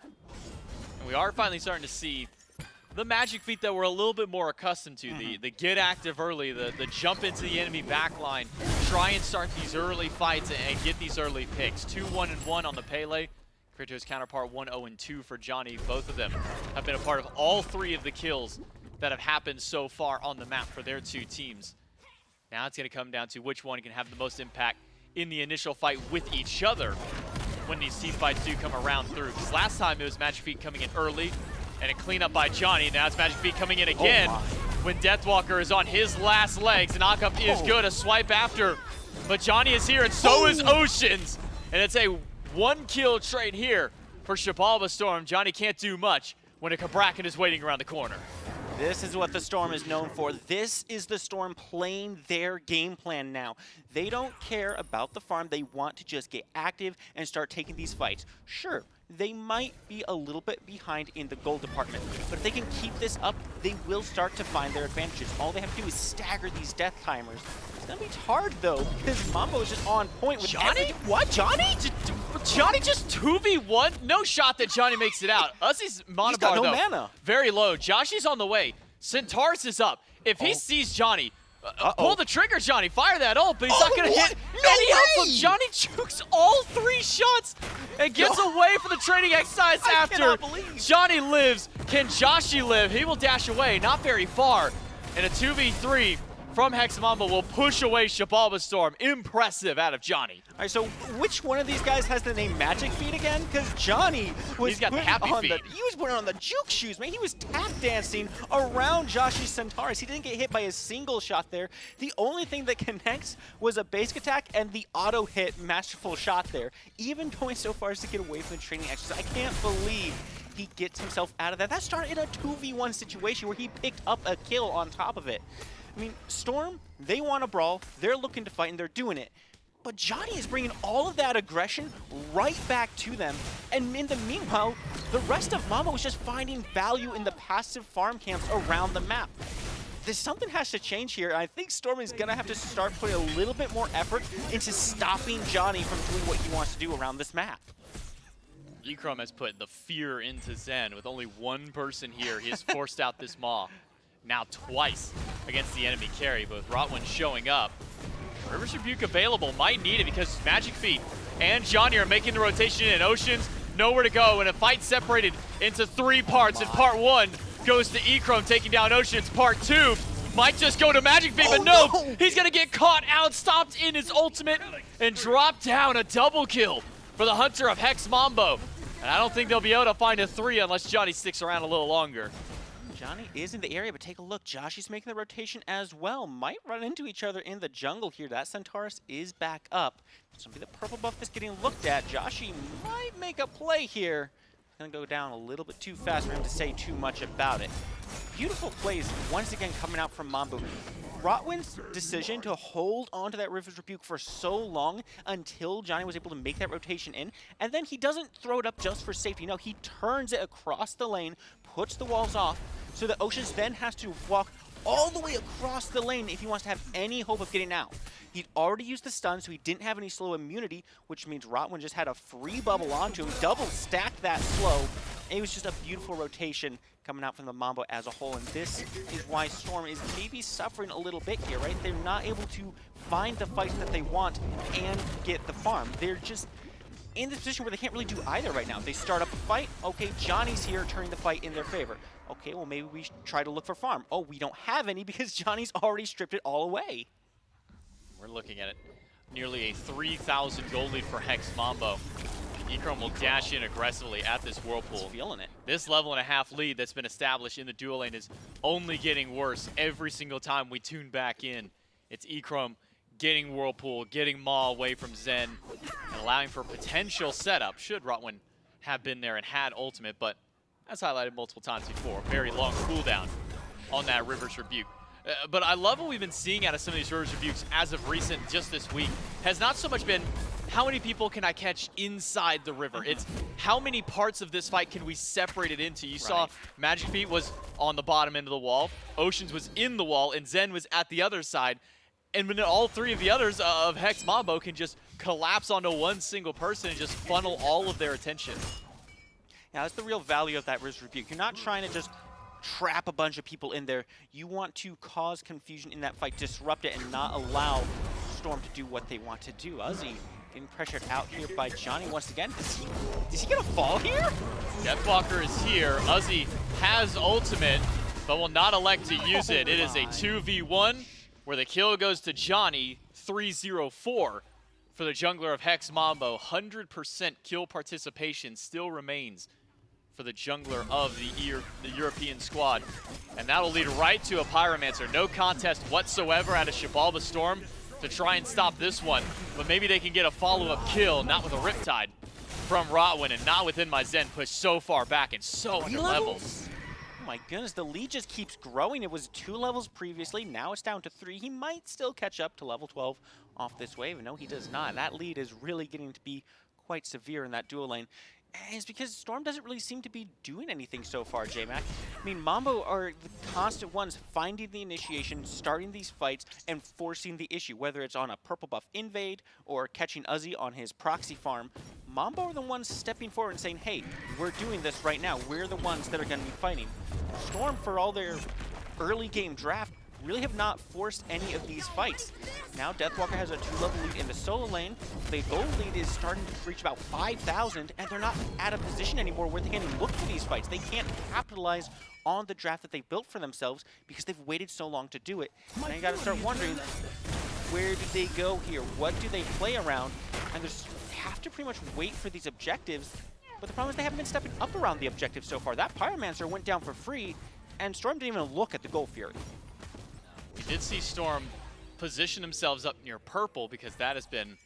And we are finally starting to see the Magicfeet that we're a little bit more accustomed to. The get active early, the jump into the enemy backline, try and start these early fights and get these early picks. 2-1-1 on the Pele. Krito's counterpart 1-0-2 for Dzoni. Both of them have been a part of all 3 of the kills that have happened so far on the map for their 2 teams. Now it's going to come down to which one can have the most impact in the initial fight with each other when these team fights do come around through. Because last time it was Magicfeet coming in early and a cleanup by Dzoni. Now it's Magicfeet coming in again when Deathwalker is on his last legs. And Akap is good, a swipe after. But Dzoni is here and so is Oceans. And it's a 1-kill trade here for Xibalba Storm. Dzoni can't do much when a Cabrakan is waiting around the corner. This is what the Storm is known for. This is the Storm playing their game plan now. They don't care about the farm. They want to just get active and start taking these fights. Sure, they might be a little bit behind in the gold department, but if they can keep this up, they will start to find their advantages. All they have to do is stagger these death timers. It's gonna be hard though, because Mambo is just on point with Dzoni? What, Dzoni? Dzoni just 2v1? No shot that Dzoni makes it out. Uzzy's mana He's got bar, no though, mana. very low. Joshy's on the way. Centaurus is up. If he sees Dzoni, pull the trigger, Dzoni. Fire that ult, but he's not going to hit any help from Dzoni. Jukes all 3 shots and gets away from the training exercise after. Dzoni lives. Can Joshy live? He will dash away, not very far. And a 2v3 from Hex Mambo will push away Xibalba Storm. Impressive out of Dzoni. All right, so which one of these guys has the name Magicfeet again? Because Dzoni was He's got the putting happy on feet. he was putting on the juke shoes, man. He was tap dancing around Joshy's Centaurus. He didn't get hit by a single shot there. The only thing that connects was a basic attack and the auto hit masterful shot there. Even going so far as to get away from the training exercise. I can't believe he gets himself out of that. That started in a 2v1 situation where he picked up a kill on top of it. I mean, Storm, they want to brawl, they're looking to fight, and they're doing it. But Dzoni is bringing all of that aggression right back to them. And in the meanwhile, the rest of Mambo is just finding value in the passive farm camps around the map. Something has to change here. I think Storm is going to have to start putting a little bit more effort into stopping Dzoni from doing what he wants to do around this map. Echrome has put the fear into Zen. With only 1 person here, he has forced out this Maw. Now twice against the enemy carry, both Rottwen showing up. River's Rebuke available, might need it because Magicfeet and Dzoni are making the rotation in. Oceans, nowhere to go, and a fight separated into 3 parts. And part 1 goes to Echrome taking down Oceans. Part 2 might just go to Magicfeet, but no! He's gonna get caught out, stopped in his ultimate, and drop down a double kill for the Hunter of Hex Mambo. And I don't think they'll be able to find a 3 unless Dzoni sticks around a little longer. Dzoni is in the area, but take a look. Joshy's making the rotation as well. Might run into each other in the jungle here. That Centaurus is back up. It's going to be the purple buff that's getting looked at. Joshy might make a play here. It's going to go down a little bit too fast for him to say too much about it. Beautiful plays once again coming out from Mambo. Rottwen's decision to hold on to that River's Rebuke for so long until Dzoni was able to make that rotation in, and then he doesn't throw it up just for safety. No, he turns it across the lane, puts the walls off, so that Oceans then has to walk all the way across the lane if he wants to have any hope of getting out. He'd already used the stun, so he didn't have any slow immunity, which means Rottwen just had a free bubble onto him, double stacked that slow, and it was just a beautiful rotation coming out from the Mambo as a whole, and this is why Storm is maybe suffering a little bit here, right? They're not able to find the fights that they want and get the farm. They're just in this position where they can't really do either right now. They start up a fight, okay, Dzoni's here turning the fight in their favor. Okay, well maybe we should try to look for farm. Oh, we don't have any because Dzoni's already stripped it all away. We're looking at it. Nearly a 3,000 gold lead for Hex Mambo. Echrome will dash in aggressively at this Whirlpool. He's feeling it. This level and a half lead that's been established in the dual lane is only getting worse every single time we tune back in. It's Echrome getting Whirlpool, getting Maw away from Zen, and allowing for potential setup should Rottwen have been there and had ultimate, but as highlighted multiple times before, very long cooldown on that River's Rebuke. But I love what we've been seeing out of some of these Rivers rebukes as of recent, just this week, has not so much been how many people can I catch inside the river. It's how many parts of this fight can we separate it into. You saw Magicfeet was on the bottom end of the wall, Oceans was in the wall, and Zen was at the other side. And when all three of the others of Hex Mambo can just collapse onto one single person and just funnel all of their attention. Yeah, that's the real value of that Riz Rebuke. You're not trying to just trap a bunch of people in there. You want to cause confusion in that fight, disrupt it, and not allow Storm to do what they want to do. Uzzy getting pressured out here by Johnny once again. Is he gonna fall here? Deathwalker is here. Uzzy has ultimate, but will not elect to use it. It is a 2v1 where the kill goes to Johnny, 3-0-4 for the jungler of Hex Mambo. 100% kill participation still remains for the jungler of the European squad. And that'll lead right to a Pyromancer. No contest whatsoever out of Xibalba Storm to try and stop this one. But maybe they can get a follow-up kill, not with a Riptide from Rottwen, and not with InMyZen pushed so far back and so under levels. Oh my goodness, the lead just keeps growing. It was 2 levels previously, now it's down to 3. He might still catch up to level 12 off this wave. No, he does not. That lead is really getting to be quite severe in that dual lane. And it's because Storm doesn't really seem to be doing anything so far, J-Mac. I mean, Mambo are the constant ones finding the initiation, starting these fights, and forcing the issue, whether it's on a purple buff invade or catching Uzzy on his proxy farm. Mambo are the ones stepping forward and saying, hey, we're doing this right now. We're the ones that are going to be fighting. Storm, for all their early game draft, really have not forced any of these fights. Now Deathwalker has a 2-level lead in the solo lane. The gold lead is starting to reach about 5,000, and they're not at a position anymore where they can look for these fights. They can't capitalize on the draft that they built for themselves because they've waited so long to do it. Now you gotta start wondering, where do they go here? What do they play around? And they have to pretty much wait for these objectives, but the problem is they haven't been stepping up around the objectives so far. That Pyromancer went down for free, and Storm didn't even look at the Gold Fury. We did see Storm position themselves up near purple because that has been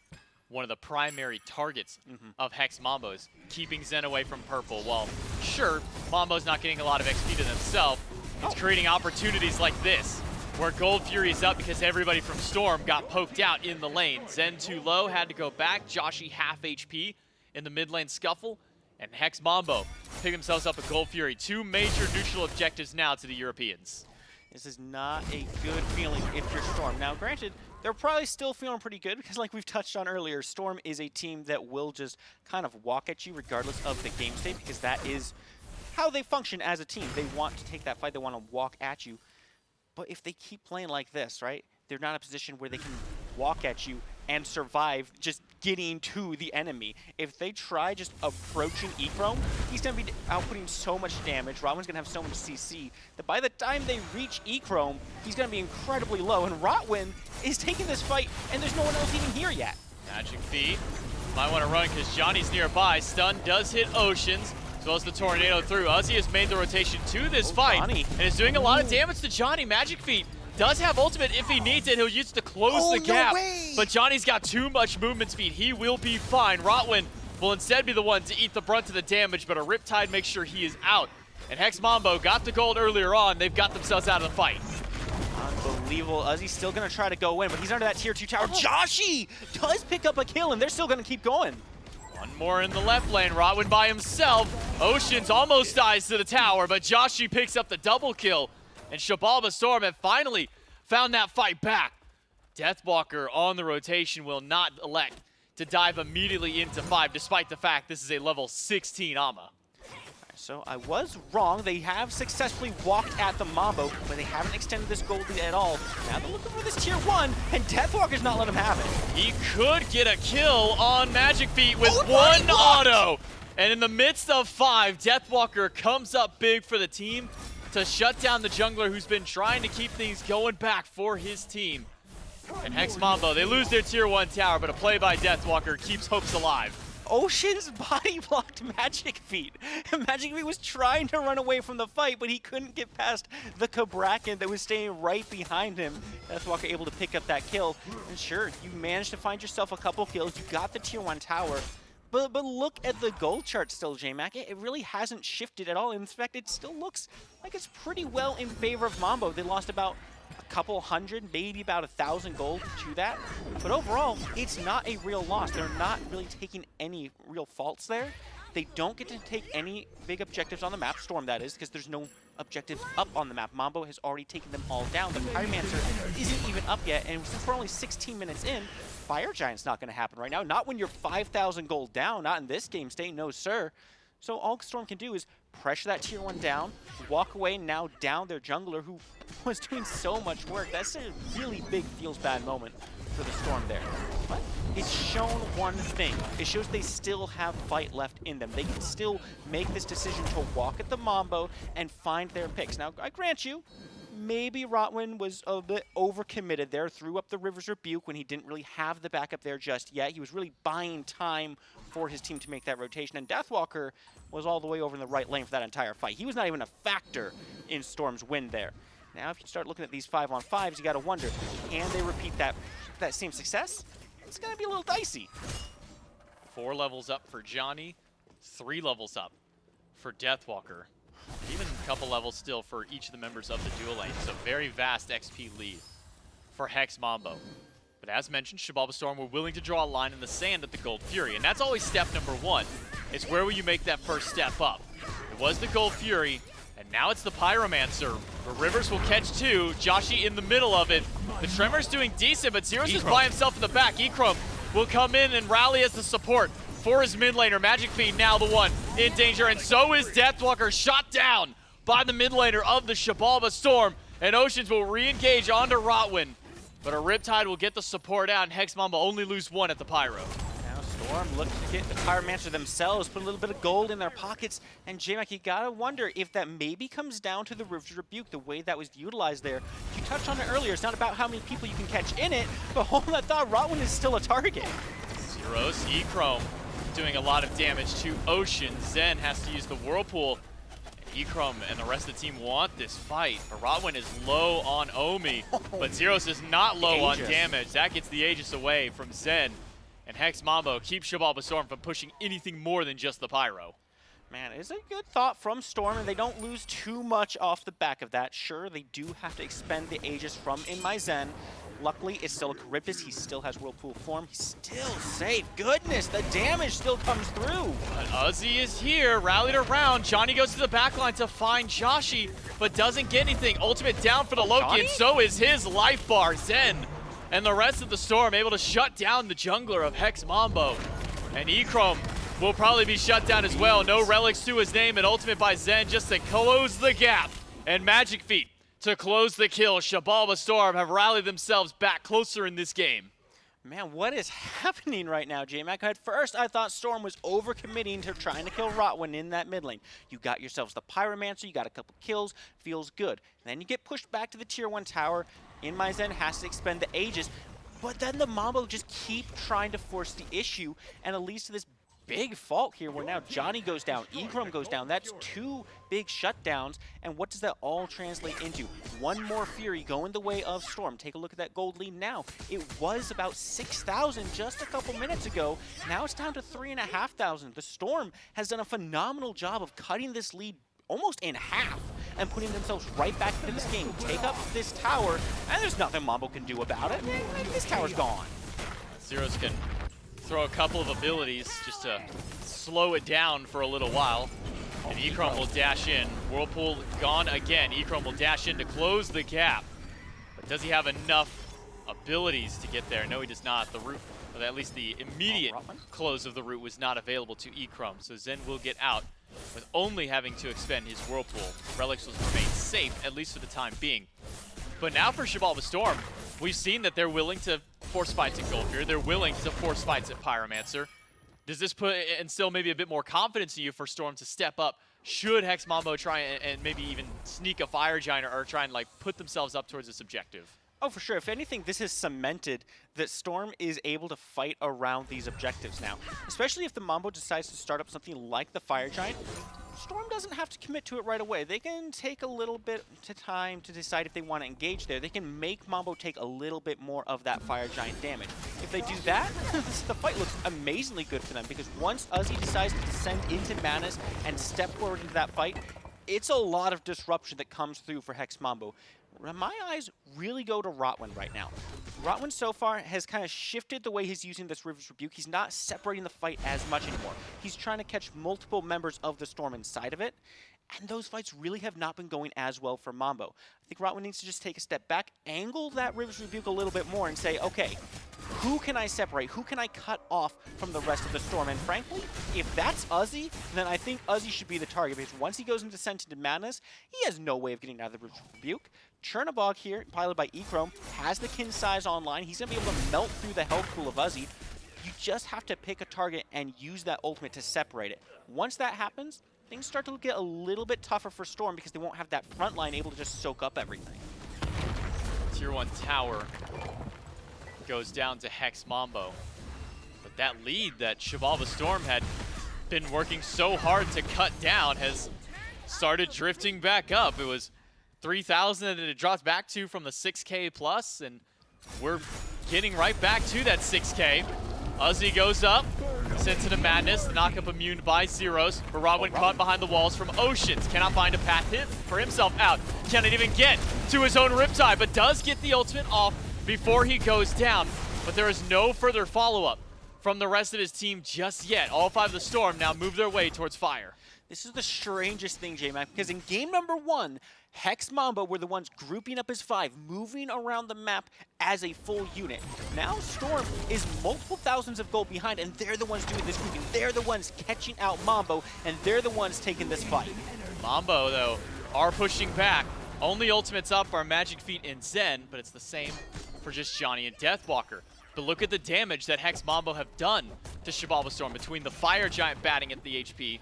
one of the primary targets of Hex Mambo's, keeping Zen away from purple. While, sure, Mambo's not getting a lot of XP to themselves, it's creating opportunities like this, where Gold Fury is up because everybody from Storm got poked out in the lane. Zen too low, had to go back. Joshy half HP in the mid lane scuffle, and Hex Mambo pick themselves up a Gold Fury. 2 major neutral objectives now to the Europeans. This is not a good feeling if you're Storm. Now, granted, they're probably still feeling pretty good because like we've touched on earlier, Storm is a team that will just kind of walk at you regardless of the game state because that is how they function as a team. They want to take that fight. They want to walk at you. But if they keep playing like this, right, they're not in a position where they can walk at you and survive just getting to the enemy. If they try just approaching Echrome, he's going to be outputting so much damage. Rottwen's going to have so much CC that by the time they reach Echrome, he's going to be incredibly low. And Rottwen is taking this fight, and there's no one else even here yet. Magicfeet might want to run because Johnny's nearby. Stun does hit Oceans, as well as the Tornado through. Uzzy has made the rotation to this fight Johnny. and is doing a lot of damage to Johnny. Magicfeet does have ultimate if he needs it. He'll use it to close the gap. But Johnny's got too much movement speed. He will be fine. Rottwen will instead be the one to eat the brunt of the damage, but a Riptide makes sure he is out. And Hex Mambo got the gold earlier on. They've got themselves out of the fight. Unbelievable. Uzzy's still going to try to go in, but he's under that tier 2 tower. Joshy does pick up a kill, and they're still going to keep going. One more in the left lane. Rottwen by himself. Oceans almost dies to the tower, but Joshy picks up the double kill. And Xibalba Storm have finally found that fight back. Deathwalker on the rotation will not elect to dive immediately into 5, despite the fact this is a level 16 Ama. So I was wrong. They have successfully walked at the Mambo, but they haven't extended this gold lead at all. Now they're looking for this tier 1, and Deathwalker's not letting him have it. He could get a kill on Magicfeet with one auto. And in the midst of 5, Deathwalker comes up big for the team to shut down the jungler who's been trying to keep things going back for his team. And Hex Mambo, they lose their tier 1 tower, but a play by Deathwalker keeps hopes alive. Ocean's body blocked Magicfeet. Magicfeet was trying to run away from the fight, but he couldn't get past the Cabrakan that was staying right behind him. Deathwalker able to pick up that kill. And sure, you managed to find yourself a couple kills. You got the tier 1 tower. But look at the gold chart still, J-Mac. It really hasn't shifted at all. In fact, it still looks like it's pretty well in favor of Mambo. They lost about a couple hundred, maybe about 1,000 gold to that. But overall, it's not a real loss. They're not really taking any real faults there. They don't get to take any big objectives on the map, Storm that is, because there's no objectives up on the map. Mambo has already taken them all down. The Pyromancer isn't even up yet, and since we're only 16 minutes in, Fire Giant's not going to happen right now. Not when you're 5,000 gold down, not in this game state, no sir. So all Storm can do is pressure that tier 1 down, walk away, now down their jungler who was doing so much work. That's a really big feels bad moment for the Storm there. But it's shown one thing. It shows they still have fight left in them. They can still make this decision to walk at the Mambo and find their picks. Now, I grant you, maybe Rottwen was a bit overcommitted there, threw up the River's Rebuke when he didn't really have the backup there just yet. He was really buying time for his team to make that rotation, and Deathwalker was all the way over in the right lane for that entire fight. He was not even a factor in Storm's win there. Now, if you start looking at these 5-on-5s, you got to wonder, can they repeat that same success? It's going to be a little dicey. 4 levels up for Johnny, 3 levels up for Deathwalker. Even a couple levels still for each of the members of the dual lane. So very vast XP lead for Hex Mambo. But as mentioned, Xibalba Storm were willing to draw a line in the sand at the Gold Fury. And that's always step number 1. It's where will you make that first step up? It was the Gold Fury, and now it's the Pyromancer. The Rivers will catch 2. Joshy in the middle of it. The Tremor's doing decent, but Zyrhoes is by himself in the back. Echrome will come in and rally as the support for his mid laner. Magicfeet now the one in danger, and so is Deathwalker, shot down by the mid laner of the Xibalba Storm. And Oceans will re-engage onto Rottwen, but a Riptide will get the support out, and Hex Mambo only lose 1 at the Pyro. Now Storm looking to get the Pyromancer themselves, put a little bit of gold in their pockets, and J-Mac, you gotta wonder if that maybe comes down to the River's Rebuke, the way that was utilized there. You touched on it earlier, it's not about how many people you can catch in it, but hold that thought, Rottwen is still a target. Zyrhoes, Echrome doing a lot of damage to Ocean. Zen has to use the Whirlpool. Echrome and the rest of the team want this fight. But Rottwen is low on Omi, but Zyrhoes is not low on damage. That gets the Aegis away from Zen. And Hex Mambo keeps Xibalba Storm from pushing anything more than just the Pyro. Man, it's a good thought from Storm, and they don't lose too much off the back of that. Sure, they do have to expend the Aegis from InMyZen. Luckily, it's still a Charybdis. He still has Whirlpool form. He's still safe. Goodness, the damage still comes through. But Uzzy is here, rallied around. Johnny goes to the backline to find Joshy, but doesn't get anything. Ultimate down for the Loki, Johnny? and so is his life bar. Zen and the rest of the Storm able to shut down the jungler of Hex Mambo. And Echrome will probably be shut down as well. No relics to his name, and ultimate by Zen just to close the gap. And Magicfeet to close the kill. Xibalba Storm have rallied themselves back closer in this game. Man, what is happening right now, J-Mac? At first, I thought Storm was overcommitting to trying to kill Rottwen in that mid lane. You got yourselves the Pyromancer, you got a couple kills, feels good. Then you get pushed back to the tier 1 tower. InMyZen has to expend the Aegis, but then the Mambo just keep trying to force the issue, and it leads to this big fault here where now Johnny goes down, Echrome goes down. That's 2 big shutdowns, and what does that all translate into? 1 more Fury going the way of Storm. Take a look at that gold lead now. It was about 6,000 just a couple minutes ago. Now it's down to 3,500. The Storm has done a phenomenal job of cutting this lead almost in half and putting themselves right back into this game. Take up this tower, and there's nothing Mambo can do about it. This tower's gone. Zyrhoes can throw a couple of abilities just to slow it down for a little while. And Echrome will dash in. Whirlpool gone again. Echrome will dash in to close the gap. But does he have enough abilities to get there? No, he does not. The route, or at least the immediate close of the route, was not available to Echrome. So Zen will get out with only having to expend his Whirlpool. Relics will remain safe, at least for the time being. But now for Xibalba Storm, we've seen that they're willing to force fights at Gold Fury. They're willing to force fights at Pyromancer. Does this instill maybe a bit more confidence in you for Storm to step up? Should Hex Mambo try and maybe even sneak a Fire Giant or try and like put themselves up towards this objective? Oh, for sure. If anything, this has cemented that Storm is able to fight around these objectives now. Especially if the Mambo decides to start up something like the Fire Giant. Storm doesn't have to commit to it right away. They can take a little bit of time to decide if they want to engage there. They can make Mambo take a little bit more of that Fire Giant damage. If they do that, the fight looks amazingly good for them, because once Uzzy decides to descend into Manus and step forward into that fight, it's a lot of disruption that comes through for Hex Mambo. my eyes really go to Rottwen right now. Rottwen so far has kind of shifted the way he's using this River's Rebuke. He's not separating the fight as much anymore. He's trying to catch multiple members of the Storm inside of it, and those fights really have not been going as well for Mambo. I think Rottwen needs to just take a step back, angle that River's Rebuke a little bit more, and say, okay, who can I separate? Who can I cut off from the rest of the Storm? And frankly, if that's Uzzy, then I think Uzzy should be the target, because once he goes into Descent into Madness, he has no way of getting out of the River's Rebuke. Chernobog here, piloted by Echrome, has the kin size online. He's going to be able to melt through the health pool of Uzzy. You just have to pick a target and use that ultimate to separate it. Once that happens, things start to get a little bit tougher for Storm because they won't have that front line able to just soak up everything. Tier 1 tower goes down to Hex Mambo. But that lead that Xibalba Storm had been working so hard to cut down has started drifting back up. It was 3,000 and it dropped back to from the 6K plus, and we're getting right back to that 6K. Uzzy goes up, sent into Madness, the knockup immune by Zyrhoes, but Rottwen caught behind the walls from Oceans. Cannot find a path for himself out. Cannot even get to his own Riptide, but does get the ultimate off before he goes down. But there is no further follow-up from the rest of his team just yet. All 5 of the Storm now move their way towards fire. This is the strangest thing, J-Mac, because in game number 1, Hex Mambo were the ones grouping up as 5, moving around the map as a full unit. Now Storm is multiple thousands of gold behind, and they're the ones doing this grouping. They're the ones catching out Mambo, and they're the ones taking this fight. Mambo, though, are pushing back. Only ultimates up are Magicfeet and Zen, but it's the same for just Johnny and Deathwalker. But look at the damage that Hex Mambo have done to Xibalba Storm between the Fire Giant batting at the HP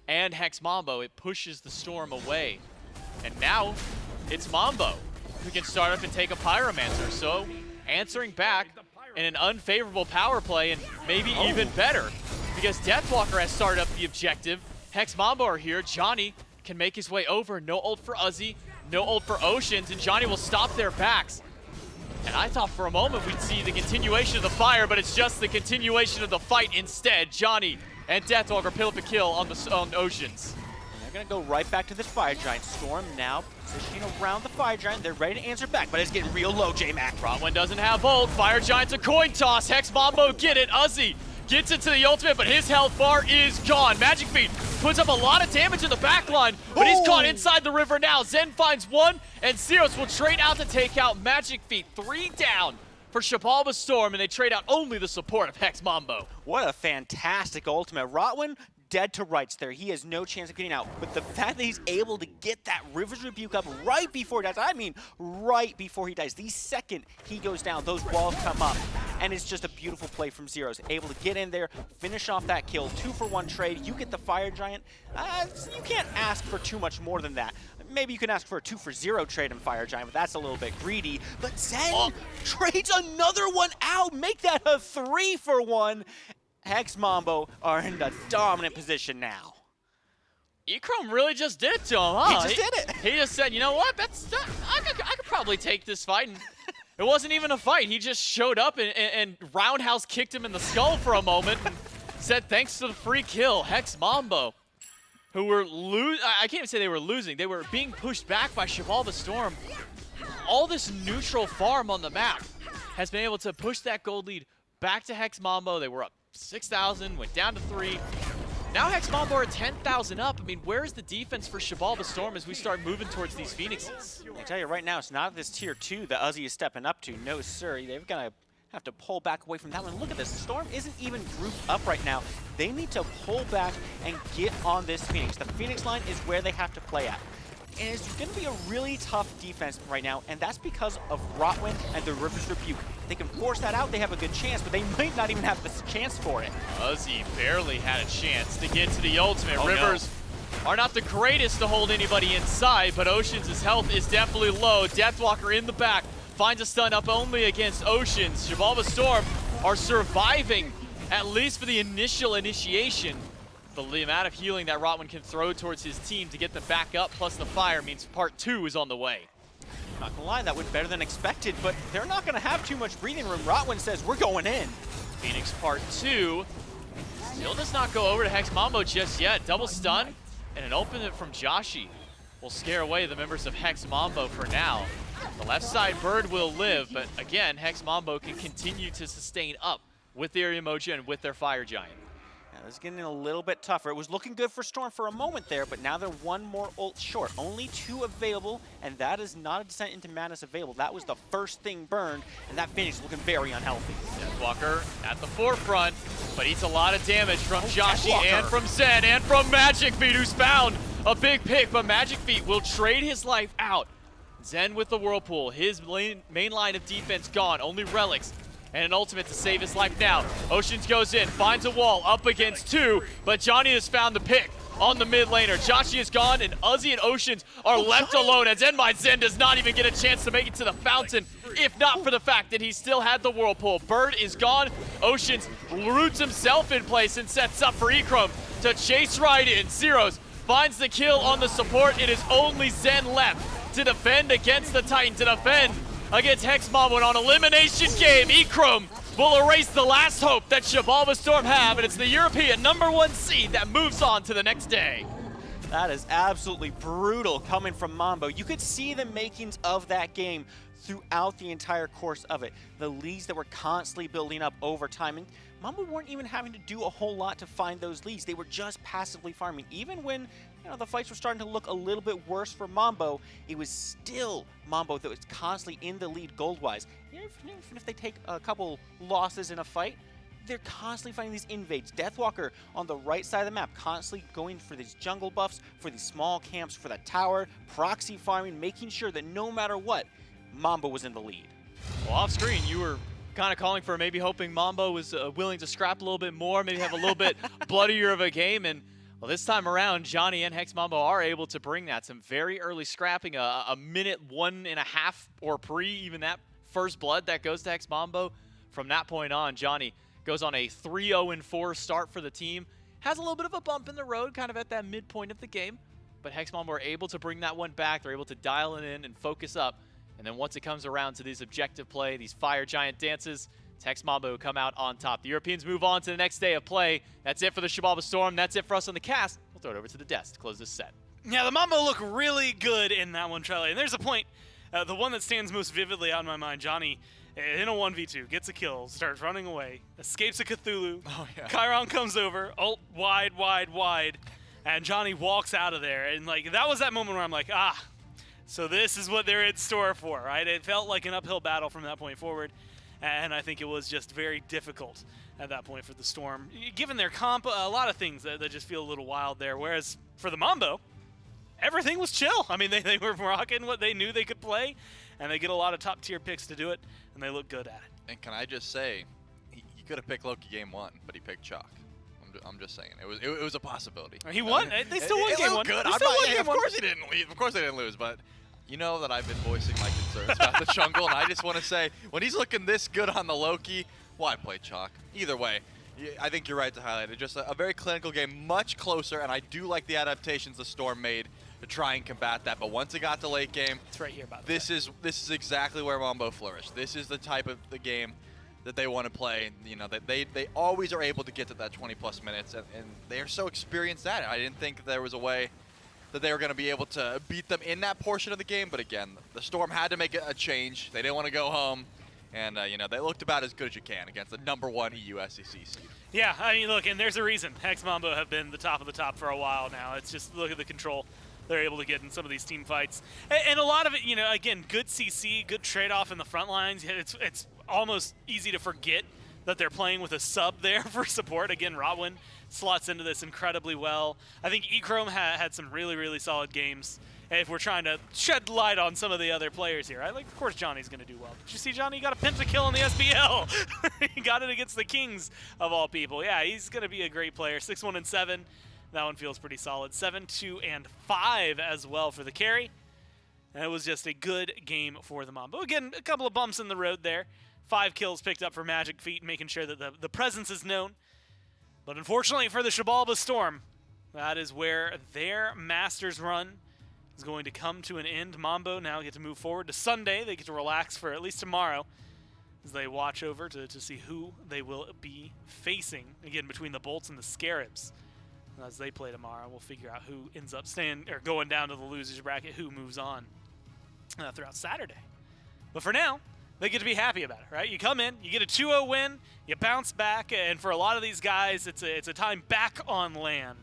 and Hex Mambo. It pushes the Storm away. And now, it's Mambo who can start up and take a Pyromancer. So, answering back in an unfavorable power play, and maybe even better, because Deathwalker has started up the objective. Hex Mambo are here. Johnny can make his way over. No ult for Uzzy, no ult for Oceans, and Johnny will stop their backs. And I thought for a moment we'd see the continuation of the fire, but it's just the continuation of the fight instead. Johnny and Deathwalker pill up a kill on Oceans. They're going to go right back to this Fire Giant. Storm now positioning around the Fire Giant. They're ready to answer back, but it's getting real low, J-Mac. Rottwen doesn't have ult. Fire Giant's a coin toss. Hex Mambo get it. Uzzy gets it to the ultimate, but his health bar is gone. Magicfeet puts up a lot of damage in the back line, but he's caught inside the river now. Zen finds one, and Zyrhoes will trade out to take out Magicfeet. 3 down for Xibalba Storm, and they trade out only the support of Hex Mambo. What a fantastic ultimate. Rottwen dead to rights there. He has no chance of getting out. But the fact that he's able to get that River's Rebuke up right before he dies, I mean right before he dies, the second he goes down, those walls come up. And it's just a beautiful play from Zyrhoes. Able to get in there, finish off that kill. 2-for-1 trade. You get the Fire Giant. You can't ask for too much more than that. Maybe you can ask for a 2-for-0 trade in Fire Giant, but that's a little bit greedy. But Zen trades another one out. Make that a 3-for-1. Hex Mambo are in the dominant position now. Echrome really just did it to him, huh? He just did it. He just said, you know what, I could probably take this fight. And it wasn't even a fight. He just showed up and roundhouse kicked him in the skull for a moment and said thanks to the free kill. Hex Mambo, who were I can't even say they were losing. They were being pushed back by Xibalba Storm. All this neutral farm on the map has been able to push that gold lead back to Hex Mambo. They were up 6,000, went down to 3. Now Hex Mambo are 10,000 up. I mean, where's the defense for Xibalba Storm as we start moving towards these Phoenixes? I tell you right now, it's not this tier 2 that Uzzy is stepping up to. No, sir. They've got to have to pull back away from that one. Look at this. Storm isn't even grouped up right now. They need to pull back and get on this Phoenix. The Phoenix line is where they have to play at. And it's going to be a really tough defense right now, and that's because of Rottwen and the River's Rebuke. If they can force that out, they have a good chance, but they might not even have the chance for it. Uzzy barely had a chance to get to the ultimate. Rivers are not the greatest to hold anybody inside, but Oceans' health is definitely low. Deathwalker in the back finds a stun up only against Oceans. Xibalba Storm are surviving, at least for the initial initiation. The amount of healing that Rottwen can throw towards his team to get them back up, plus the fire, means part 2 is on the way. Not gonna lie, that went better than expected, but they're not gonna have too much breathing room. Rottwen says, we're going in. Phoenix part 2 still does not go over to Hex Mambo just yet. Double stun and an open it from Joshy. will scare away the members of Hex Mambo for now. The left side bird will live, but again, Hex Mambo can continue to sustain up with their Yemoja and with their Fire Giant. Yeah, this is getting a little bit tougher. It was looking good for Storm for a moment there, but now they're one more ult short. Only 2 available, and that is not a Descent into Madness available. That was the first thing burned, and that finish is looking very unhealthy. Deathwalker at the forefront, but eats a lot of damage from Joshy and from Zen and from Magicfeet, who's found a big pick, but Magicfeet will trade his life out. Zen with the Whirlpool, his main line of defense gone, only relics and an ultimate to save his life now. Oceans goes in, finds a wall, up against 2, but Johnny has found the pick on the mid laner. Joshy is gone, and Uzzy and Oceans are left alone as InMyZen does not even get a chance to make it to the fountain, if not for the fact that he still had the Whirlpool. Bird is gone. Oceans roots himself in place and sets up for Echrome to chase right in. Zyrhoes finds the kill on the support. It is only Zen left to defend against the Titan, to defend against Hex Mambo. And on elimination game, Echrome will erase the last hope that Xibalba Storm have, and it's the European #1 seed that moves on to the next day. That is absolutely brutal coming from Mambo. You could see the makings of that game throughout the entire course of it. The leads that were constantly building up over time, and Mambo weren't even having to do a whole lot to find those leads. They were just passively farming. Even when the fights were starting to look a little bit worse for Mambo, it was still Mambo that was constantly in the lead gold-wise. Even if they take a couple losses in a fight, they're constantly finding these invades. Deathwalker on the right side of the map, constantly going for these jungle buffs, for these small camps, for the tower, proxy farming, making sure that no matter what, Mambo was in the lead. Well, off screen, you were kind of calling for maybe hoping Mambo was willing to scrap a little bit more, maybe have a little bit bloodier of a game. And well, this time around, Johnny and Hex Mambo are able to bring that. Some very early scrapping, a minute 1.5 or pre, even that first blood that goes to Hex Mambo. From that point on, Johnny goes on a 3-0-4 start for the team. Has a little bit of a bump in the road, kind of at that midpoint of the game. But Hex Mambo are able to bring that one back. They're able to dial it in and focus up. And then once it comes around to these objective play, these Fire Giant dances, it's Hex Mambo who come out on top. The Europeans move on to the next day of play. That's it for the Xibalba Storm. That's it for us on the cast. We'll throw it over to the desk to close this set. Yeah, the Mambo look really good in that one, Trelly. And there's a point, the one that stands most vividly out in my mind. Johnny, in a 1v2, gets a kill, starts running away, escapes a Cthulhu. Oh, yeah. Chiron comes over, ult wide, and Johnny walks out of there. And like that was that moment where I'm like, so this is what they're in store for, right? It felt like an uphill battle from that point forward, and I think it was just very difficult at that point for the Storm. Given their comp, a lot of things that just feel a little wild there, whereas for the Mambo, everything was chill. I mean, they were rocking what they knew they could play, and they get a lot of top-tier picks to do it, and they look good at it. And can I just say, he could have picked Loki game 1, but he picked Chaac. I'm just saying, it was a possibility. He won. They still won game 1. Good. Of course he didn't lose. Of course they didn't lose, but you know that I've been voicing my concerns about the jungle, and I just want to say, when he's looking this good on the Loki, why play Chaac? Either way, I think you're right to highlight it. Just a very clinical game, much closer, and I do like the adaptations the Storm made to try and combat that. But once it got to late game, it's right here about this is exactly where Mambo flourished. This is the type of the game that they want to play. You know, they always are able to get to that 20+ minutes, and they are so experienced at it. I didn't think there was a way that they were going to be able to beat them in that portion of the game. But again, the Storm had to make a change. They didn't want to go home. And, they looked about as good as you can against the #1 EU SEC seed. Yeah, I mean, look, and there's a reason. Hex Mambo have been the top of the top for a while now. It's just, look at the control they're able to get in some of these team fights. And a lot of it, again, good CC, good trade-off in the front lines. It's almost easy to forget that they're playing with a sub there for support. Again, Rottwen slots into this incredibly well. I think Echrome had some really, really solid games. If we're trying to shed light on some of the other players here, of course Johnny's going to do well. Did you see Johnny got a pentakill in the SBL? He got it against the Kings of all people. Yeah, he's going to be a great player. 6-1-7. That one feels pretty solid. 7-2-5 as well for the carry. And it was just a good game for the Mambo. Again, a couple of bumps in the road there. 5 kills picked up for Magicfeet, making sure that the presence is known. But unfortunately for the Xibalba Storm, that is where their Masters run is going to come to an end. Mambo now get to move forward to Sunday. They get to relax for at least tomorrow as they watch over to see who they will be facing, again, between the Bolts and the Scarabs. As they play tomorrow, we'll figure out who ends up staying or going down to the losers bracket, who moves on throughout Saturday. But for now, they get to be happy about it, right? You come in, you get a 2-0 win, you bounce back, and for a lot of these guys, it's a time back on land.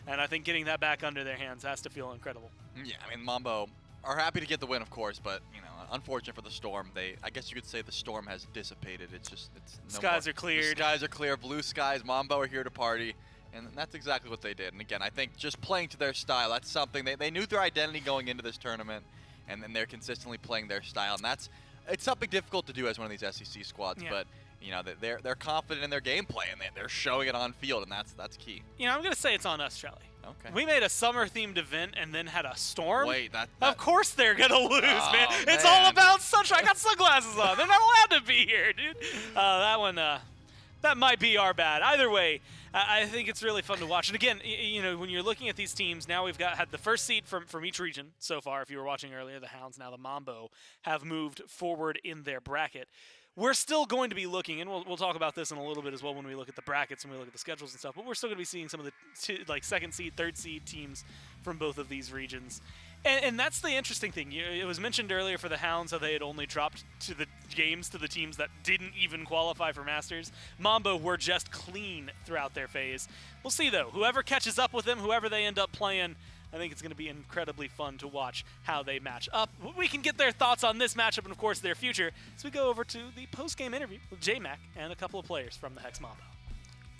And I think getting that back under their hands has to feel incredible. Yeah, I mean, Mambo are happy to get the win, of course, but, you know, unfortunate for the Storm. I guess you could say the Storm has dissipated. It's no skies are cleared. The skies are clear. Blue skies. Mambo are here to party. And that's exactly what they did. And again, I think just playing to their style, that's something. They knew their identity going into this tournament, and then they're consistently playing their style. And it's something difficult to do as one of these SEC squads, but you know, they're confident in their gameplay, and they're showing it on field, and that's key. You know, I'm going to say it's on us, Charlie. Okay. We made a summer-themed event and then had a storm. Wait, Of course they're going to lose, man. Oh, It's all about sunshine. I got sunglasses on. They're not allowed to be here, dude. That one, that might be our bad. Either way, I think it's really fun to watch. And again, you know, when you're looking at these teams, now we've had the first seed from each region so far. If you were watching earlier, the Hounds, now the Mambo, have moved forward in their bracket. We're still going to be looking, and we'll talk about this in a little bit as well when we look at the brackets and we look at the schedules and stuff, but we're still going to be seeing some of the second seed, third seed teams from both of these regions. And that's the interesting thing. It was mentioned earlier for the Hounds how they had only dropped to the games to the teams that didn't even qualify for Masters. Mambo were just clean throughout their phase. We'll see, though. Whoever catches up with them, whoever they end up playing, I think it's going to be incredibly fun to watch how they match up. We can get their thoughts on this matchup and, of course, their future as we go over to the post-game interview with J-Mac and a couple of players from the Hex Mambo.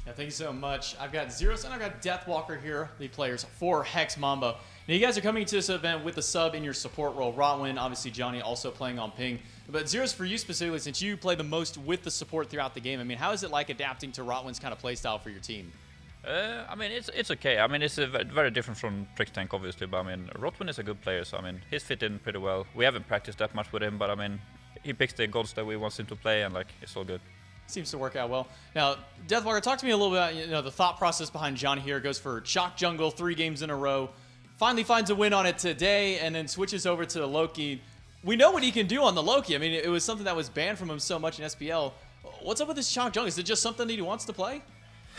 Yeah, thank you so much. I've got Zyrhoes and I've got Deathwalker here, the players for Hex Mambo. Now, you guys are coming to this event with a sub in your support role. Rottwen, obviously Dzoni also playing on ping. But Zyrhoes, for you specifically, since you play the most with the support throughout the game, I mean, how is it like adapting to Rottwen's kind of playstyle for your team? I mean, it's okay. I mean, it's very different from Trick Tank, obviously, but I mean, Rottwen is a good player, so I mean, he's fit in pretty well. We haven't practiced that much with him, but I mean, he picks the gods that we want him to play, and like, it's all good. Seems to work out well. Now, Deathwalker, talk to me a little bit about the thought process behind Dzoni here. Goes for Chaac jungle 3 games in a row. Finally finds a win on it today, and then switches over to the Loki. We know what he can do on the Loki. I mean, it was something that was banned from him so much in SPL. What's up with this Chaac jungle? Is it just something that he wants to play?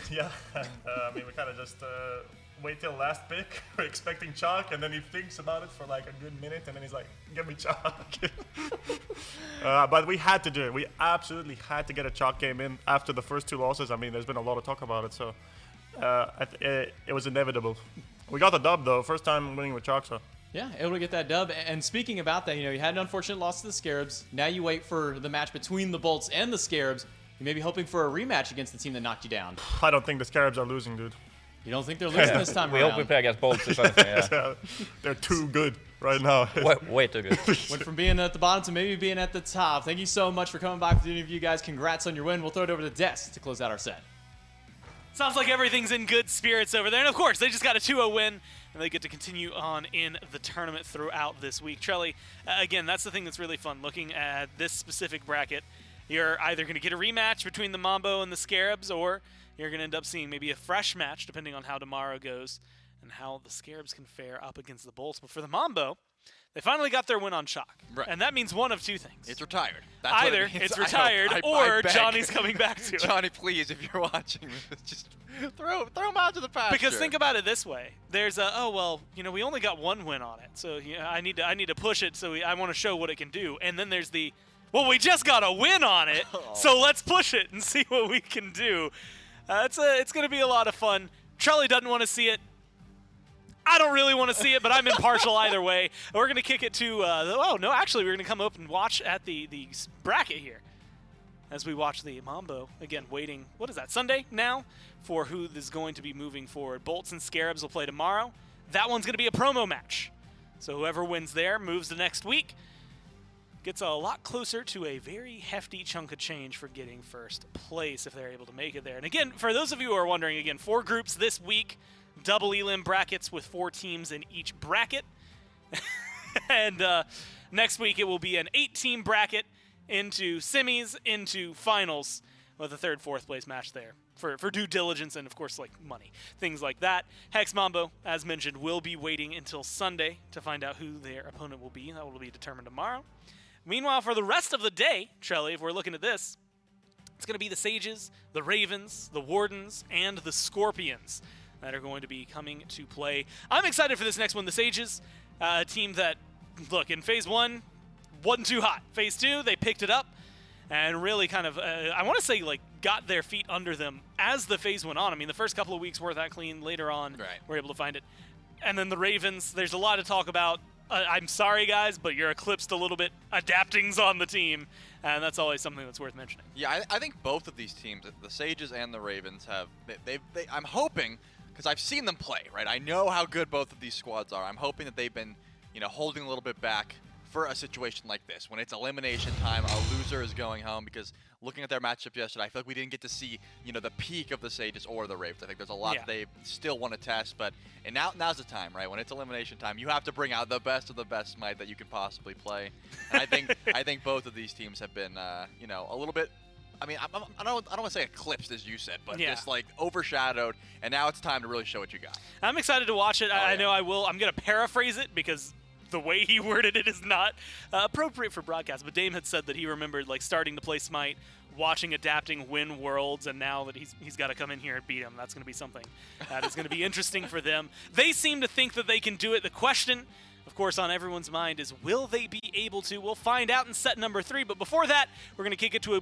Yeah, I mean, we kind of just wait till last pick. We're expecting Chaac, and then he thinks about it for like a good minute, and then he's like, give me Chaac. But we had to do it. We absolutely had to get a Chaac game in after the first 2 losses. I mean, there's been a lot of talk about it, so it was inevitable. We got the dub, though. First time winning with Chaac, so. Yeah, able to get that dub. And speaking about that, you had an unfortunate loss to the Scarabs. Now you wait for the match between the Bolts and the Scarabs. You may be hoping for a rematch against the team that knocked you down. I don't think the Scarabs are losing, dude. You don't think they're losing this time we around? hope we play against Bolts or something, yeah. They're too good right now. Way too good. Went from being at the bottom to maybe being at the top. Thank you so much for coming by for the interview, guys. Congrats on your win. We'll throw it over to Des to close out our set. Sounds like everything's in good spirits over there. And, of course, they just got a 2-0 win, and they get to continue on in the tournament throughout this week. Trelly, again, that's the thing that's really fun. Looking at this specific bracket, you're either going to get a rematch between the Mambo and the Scarabs, or you're going to end up seeing maybe a fresh match, depending on how tomorrow goes and how the Scarabs can fare up against the Bolts. But for the Mambo, they finally got their win on Chaac. Right. And that means one of 2 things. It's retired. That's Either what it means. it's I retired, hope. or I beg. Johnny's coming back to it. Johnny, please, if you're watching, just throw him out to the pasture. Because think about it this way: there's we only got 1 win on it, so I need to push it. So I want to show what it can do. And then there's we just got a win on it, so let's push it and see what we can do. It's going to be a lot of fun. Charlie doesn't want to see it. I don't really want to see it, but I'm impartial either way. We're going to kick it to, we're going to come up and watch at the bracket here as we watch the Mambo. Again, waiting, what is that, Sunday now, for who is going to be moving forward. Bolts and Scarabs will play tomorrow. That one's going to be a promo match. So whoever wins there moves the next week. Gets a lot closer to a very hefty chunk of change for getting first place if they're able to make it there. And again, for those of you who are wondering, again, 4 groups this week. Double elim brackets with 4 teams in each bracket. And next week it will be an 8-team bracket into semis, into finals with a 3rd, 4th place match there for due diligence and, of course, like money, things like that. Hex Mambo, as mentioned, will be waiting until Sunday to find out who their opponent will be. That will be determined tomorrow. Meanwhile, for the rest of the day, Trelly, if we're looking at this, it's going to be the Sages, the Ravens, the Wardens, and the Scorpions that are going to be coming to play. I'm excited for this next one. The Sages, a team that, look, in Phase 1, wasn't too hot. Phase 2, they picked it up and really kind of, I want to say, like, got their feet under them as the phase went on. I mean, the first couple of weeks weren't that clean. Later on, we're able to find it. And then the Ravens, there's a lot to talk about. I'm sorry, guys, but you're eclipsed a little bit. Adapting's on the team, and that's always something that's worth mentioning. Yeah, I think both of these teams, the Sages and the Ravens, have I'm hoping, because I've seen them play, right? I know how good both of these squads are. I'm hoping that they've been, holding a little bit back for a situation like this. When it's elimination time, a loser is going home, because looking at their matchup yesterday, I feel like we didn't get to see, the peak of the Sages or the Ravens. I think there's a lot that they still want to test, but now's the time, right? When it's elimination time, you have to bring out the best of the best Smite that you can possibly play. And I think both of these teams have been, a little bit. I mean, I don't want to say eclipsed, as you said, but just like overshadowed, and now it's time to really show what you got. I'm excited to watch it. I know I will. I'm going to paraphrase it because the way he worded it is not appropriate for broadcast. But Dame had said that he remembered like starting to play Smite, watching Adapting win Worlds, and now that he's got to come in here and beat him. That's going to be something that is going to be interesting for them. They seem to think that they can do it. The question, of course, on everyone's mind is, will they be able to? We'll find out in set number 3. But before that, we're going to kick it to a